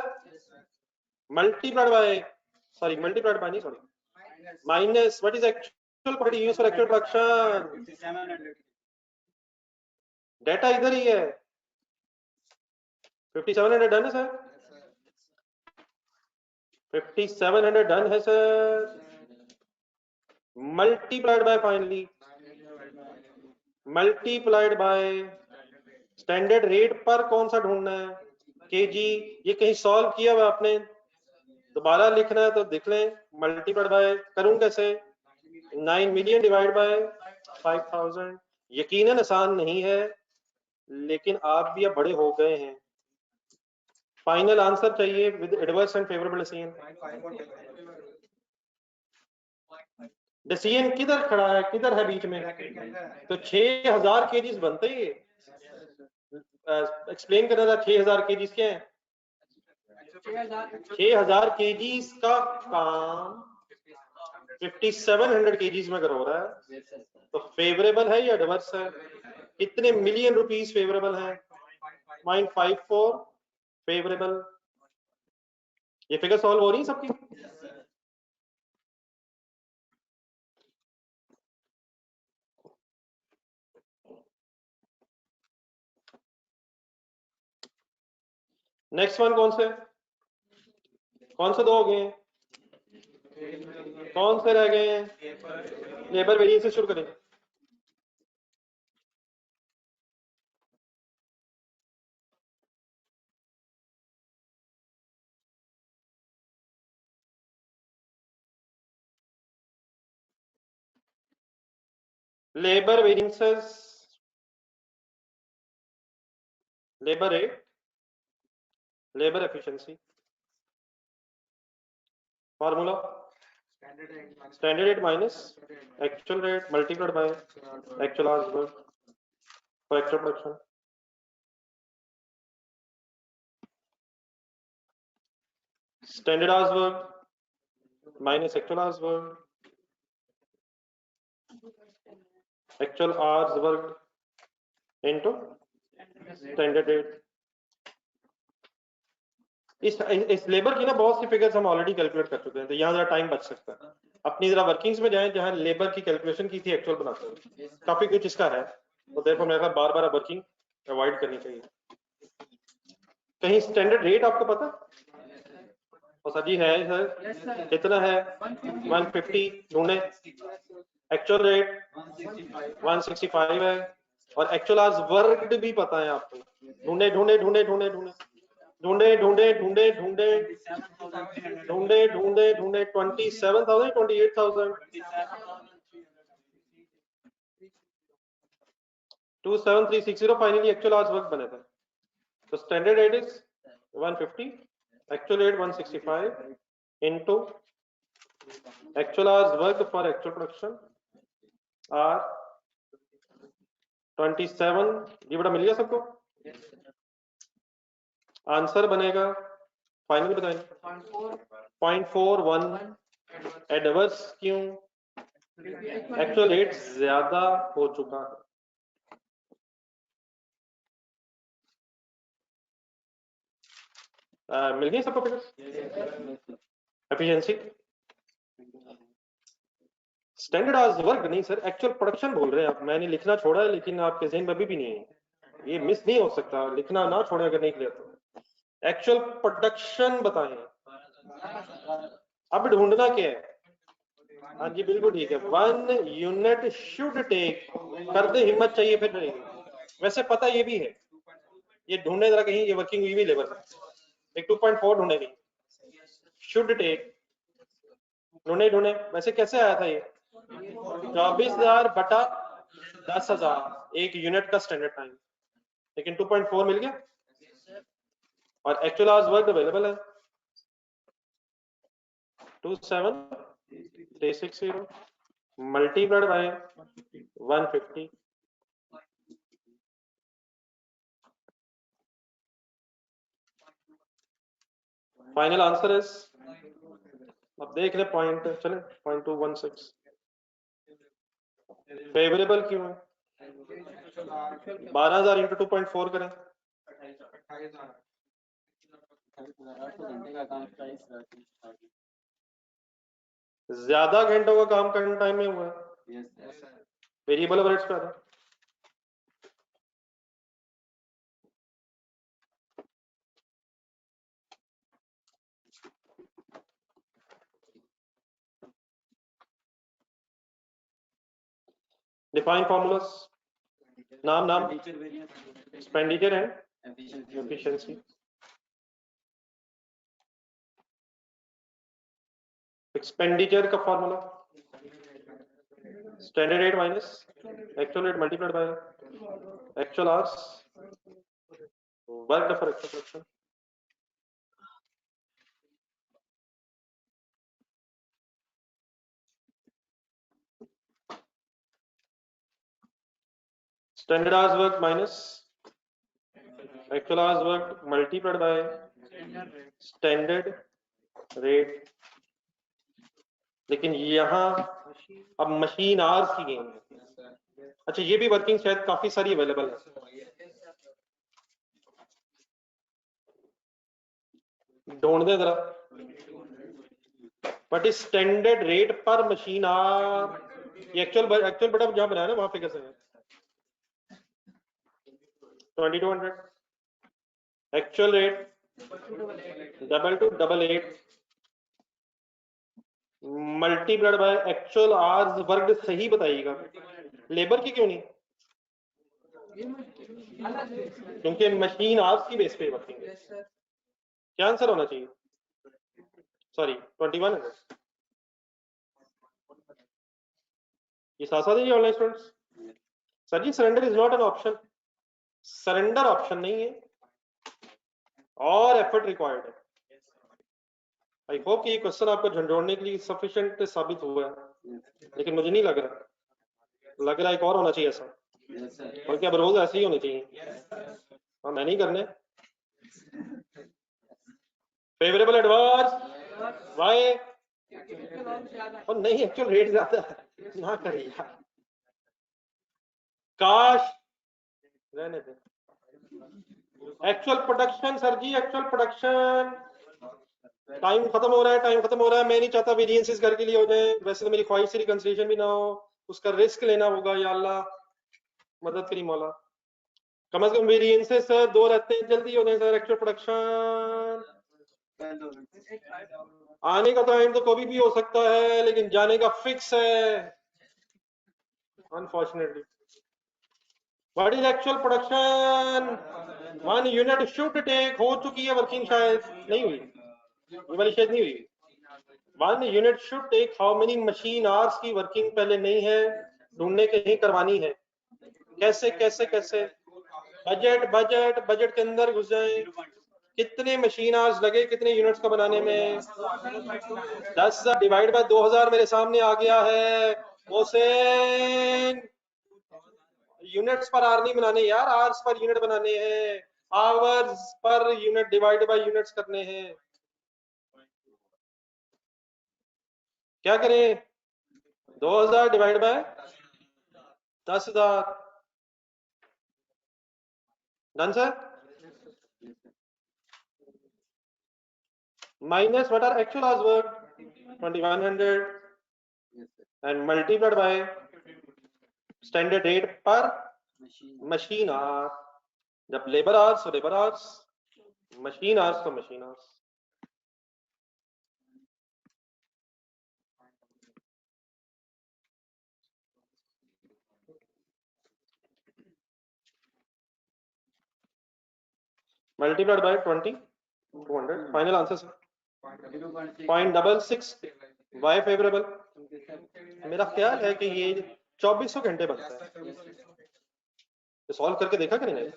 Multiplied by, sorry multiplied by नहीं, sorry minus, what is actual quantity used for actual production? Data इधर ही है। 5700 डन है सर, 5700 डन है sir. Multiplied by, finally multiplied by standard rate पर कौन सा ढूंढना है? केजी। ये कहीं सॉल्व किया हुआ आपने? दोबारा लिखना है तो देख लें। मल्टीप्लाइड बाय करूं कैसे? 9 मिलियन डिवाइड बाय 5000। यकीनन आसान नहीं है, लेकिन आप भी अब बड़े हो गए हैं। फाइनल आंसर चाहिए with adverse and favourable decision. Decision किधर खड़ा है, किधर है बीच में? तो 6000 केजीज बनते ही। एक्सप्लेन करना था 6000 केजीज क्या है? 6000 केजीज का काम 5700 केजीज में अगर हो रहा है तो फेवरेबल है या एडवर्स है? कितने मिलियन रुपीस फेवरेबल है? 0.54 फेवरेबल। ये फिगर सॉल्व हो रही है सबकी? नेक्स्ट वन कौन से दो हो गए हैं? कौन से रह गए हैं? लेबर वेरिएंस से शुरू करेंगे। Labour variances, labour rate, labour efficiency. Formula standard rate minus actual rate multiplied by actual hours work for actual production. Standard hours work minus actual hours work, actual hours work into standard rate. इस labour की ना बहुत सी figures हम already calculate कर चुके हैं, तो यहाँ जरा टाइम बच सकता है। अपनी जरा वर्किंग्स में जाएं जहां लेबर की कैलकुलेशन की थी, एक्चुअल बनाते हैं, काफी कुछ इसका है। तो देखो मेरे ख्याल बार वर्किंग अवॉइड करनी चाहिए। कहीं स्टैंडर्ड रेट आपको पता? और सर जी है सर, कितना है? 150 ढूंढे। एक्चुअल रेट 165 है, और एक्चुअल आवर्स वर्कड भी पता है आपको। ढूंढे ढूंढे ढूंढे ढूंढे ढूंढे ढूंढे ढूंढे ढूंढे ढूंढे ढूंढे ढूंढे ढूंढे 27,000 28,000 27360 फाइनली एक्चुअल आवर्स वर्क बने थे। तो standard rate is 150, actual rate 165 into actual hours work for actual production are 27। ये बड़ा मिल गया सबको? आंसर बनेगा फाइनल बताएं 0.41। एडवर्स क्यों? एक्चुअल रेट ज्यादा हो चुका है। मिल गई सबको figure? Efficiency standard hours work नहीं सर, एक्चुअल प्रोडक्शन बोल रहे हैं आप। मैंने लिखना छोड़ा है, लेकिन आपके ज़हन में अभी भी नहीं है। ये मिस नहीं हो सकता, लिखना ना छोड़े अगर नहीं क्लियर तो। एक्चुअल प्रोडक्शन बताएं। अब ढूंढना क्या है? हाँ जी बिल्कुल ठीक है। 1 यूनिट शुड टेक, कर दे हिम्मत चाहिए फिर रहेगी। वैसे पता ये भी है, ये ढूंढने जरा कहीं, ये वर्किंग हुई भी लेबर एक 2.4 ढूंढे कहीं, शुड टेक ढूंढे। वैसे कैसे आया था ये? 24,000 बटा 10,000 एक यूनिट का स्टैंडर्ड टाइम, लेकिन 2.4 मिल गया और एक्चुअल आवर्स वर्क अवेलेबल है 27360 multiplied by 150। Final answer is, अब देख ले पॉइंट, चले 0.216 फेवरेबल क्यों है? 12,000 इंटू 2.4 करें, ज्यादा घंटों का काम करने टाइम में हुआ है, वेरिएबल एवरेज पे आता। डिफाइन फॉर्मूलास, नाम एक्सपेंडिचर एंड एफिशिएंसी। एक्सपेंडिचर का formula standard rate minus actual rate multiplied by actual hours work for actual production. Standard hours work minus actual hours work multiplied by standard rate. लेकिन यहाँ अब machine hours की game है। अच्छा ये भी working शायद काफी सारी अवेलेबल है, ढूंढ दे जरा। बट इस standard rate per machine our, ये एक्चुअल बटा जहां बनाया ना वहां फिगर से 2200 actual rate 2288 multiplied by actual hours work. सही बताइएगा, लेबर की क्यों नहीं? क्योंकि मशीन आवर्स की बेस पे वर्किंग है। क्या आंसर होना चाहिए? सॉरी 2100। ये साथ साथ ही ऑनलाइन स्टूडेंट्स। सर जी surrender is not an option, surrender option नहीं है और एफर्ट रिक्वायर्ड है। आई होप कि ये क्वेश्चन आपको झंझोड़ने के लिए सफिशिएंट साबित हुआ है, लेकिन मुझे नहीं लग रहा एक और होना चाहिए ऐसा, बल्कि अब रोज ऐसे ही होने चाहिए। हाँ मैं नहीं करने। फेवरेबल एडवांस वाई और नहीं, एक्चुअल रेट ज्यादा है ना करिए काश रहने दे। एक्चुअल प्रोडक्शन सर जी, एक्चुअल प्रोडक्शन टाइम खत्म हो रहा है, मैं नहीं चाहता वेरिएंसेस घर के लिए हो जाए। वैसे तो मेरी ख्वाहिश से कंसीडरेशन भी ना हो, उसका रिस्क लेना होगा। या अल्लाह मदद करी मौला, कम से कम वेरिएंसेस सर 2 रहते हैं, जल्दी हो जाए सर। एक्चुअल प्रोडक्शन आने का टाइम तो कभी भी हो सकता है, लेकिन जाने का फिक्स है unfortunately. What is actual production? 1 unit should take, हो चुकी है वर्किंग, शायद नहीं हुई, ये वाली शायद नहीं हुई। 1 unit should take how many machine hours की वर्किंग पहले नहीं है, ढूंढने के नहीं करवानी है। कैसे कैसे कैसे? बजट के अंदर घुस जाए। कितने मशीन आवर्स लगे कितने यूनिट्स का बनाने में? 10,000 डिवाइड बाय 2,000 मेरे सामने आ गया है। मोहसिन यूनिट्स पर आर नहीं बनाने यार, आवर्स पर यूनिट बनाने हैं, hours per unit divide by units करने हैं। क्या करें? 2,000 divide by 10,000 done sir. Minus what are actual hours work 2100 and multiplied by standard rate per machine hour. जब लेबर आवर्स मशीन आवर्स तो machine hours. Multiplied by 20 200 final answer sir 0.66 why favourable. मेरा ख्याल है कि ये 2400 घंटे बनता है, तो सॉल्व करके देखा करेंगे।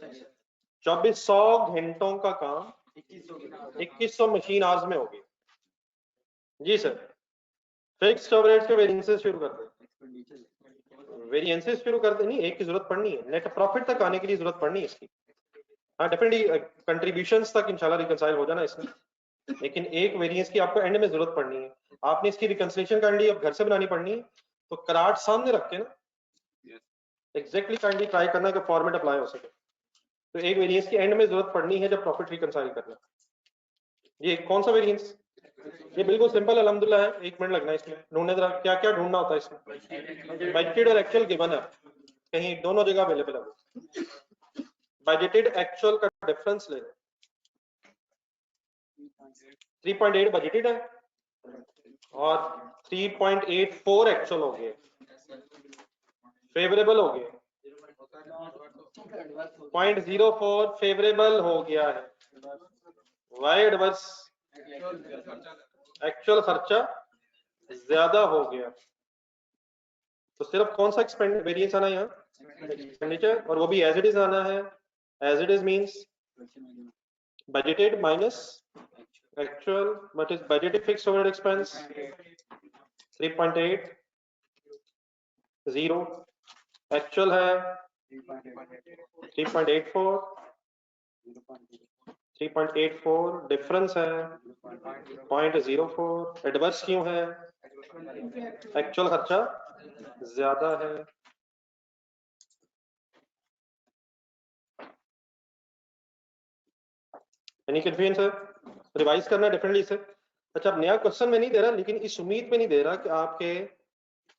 2400 घंटों का काम 2100 मशीन आवर्स में होगी। जी सर, फिक्स्ड ओवरहेड्स के वेरिएंसेस शुरू करते हैं। वेरिएंसेस शुरू करते नहीं, एक की जरूरत पड़नी है, नेट प्रॉफिट तक आने के लिए जरूरत पड़नी है इसकी। हाँ डेफिनेटली कंट्रीब्यूशंस तक इंशाल्लाह रिकंसाइल हो जाना इसमें, लेकिन एक वेरिएंस की आपको एंड में जरूरत पड़नी है। आपने इसकी रिकंसिलेशन काइंडली अब घर से बनानी पड़नी है, तो कराट सामने रख के ना एग्जैक्टली काइंडली ट्राई करना कि फॉर्मेट अप्लाई हो सके। तो एक वेरिएंस की एंड में जरूरत पड़नी है जब प्रॉफिट रिकंसाइल करना। ये कौन सा वेरिएंस? ये बिल्कुल सिंपल अल्हम्दुलिल्लाह है, 1 मिनट लगना है इसमें। ढूंढने जरा क्या क्या ढूंढना होता है इसमें। बजटेड और एक्चुअल गिवन है, कहीं दोनों जगह अवेलेबल है। बजटेड एक्चुअल का डिफरेंस ले, 3.8 बजटेड है और 3.84 एक्चुअल हो गए, फेवरेबल हो गए। 0.04 फेवरेबल हो गया है, वाई एडवर्स एक्चुअल खर्चा ज्यादा हो गया। तो सिर्फ कौन सा वेरिएंस आना है यहाँ? एक्सपेंडिचर, और वो भी एज इट इज आना है। As it is means budgeted minus actual, what is budgeted fixed overhead expense 3.8 0, actual है 3.84 डिफरेंस है 0.04। एडवर्स क्यों है? एक्चुअल खर्चा ज्यादा है। Any confusion sir? रिवाइज करना डेफिनेटली सर। अच्छा, अब नया क्वेश्चन में नहीं दे रहा, लेकिन इस उम्मीद पे नहीं दे रहा कि आपके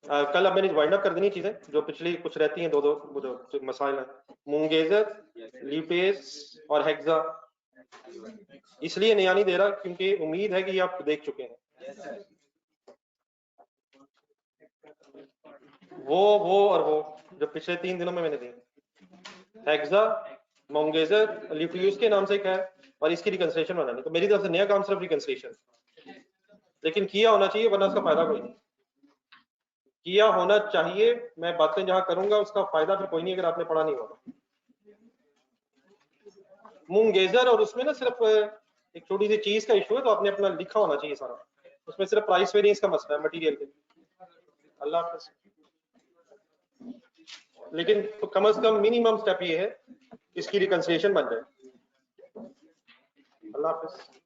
कल अब मैंने वाइंड अप कर देनी चीजें जो पिछली कुछ रहती हैं, दो वो जो मसाइल है, मूंगेजर, लीपेज और हेक्सा। इसलिए नया नहीं दे रहा क्योंकि उम्मीद है कि ये आप देख चुके हैं। वो और वो जो पिछले 3 दिनों में मैंने दिए, हेक्सा, मूंगेजर, लीपेज के नाम से एक है, और इसकी रिकंसिलेशन बनानी। तो मेरी तरफ से नया काम सिर्फ रिकंसिलेशन, लेकिन किया होना चाहिए, वरना उसका फायदा कोई नहीं। किया होना चाहिए, मैं बातें जहां करूंगा उसका फायदा फिर कोई नहीं अगर आपने पढ़ा नहीं होगा। मूंगेजर, और उसमें ना सिर्फ एक छोटी सी चीज का इशू है, तो आपने अपना लिखा होना चाहिए सारा, उसमें सिर्फ प्राइस वेरिएंस का मसला है मटेरियल के। अल्लाह हाफिज। लेकिन तो कम से कम मिनिमम स्टेप ये है इसकी रिकंसिलिएशन बन जाए। अल्लाह हाफिज।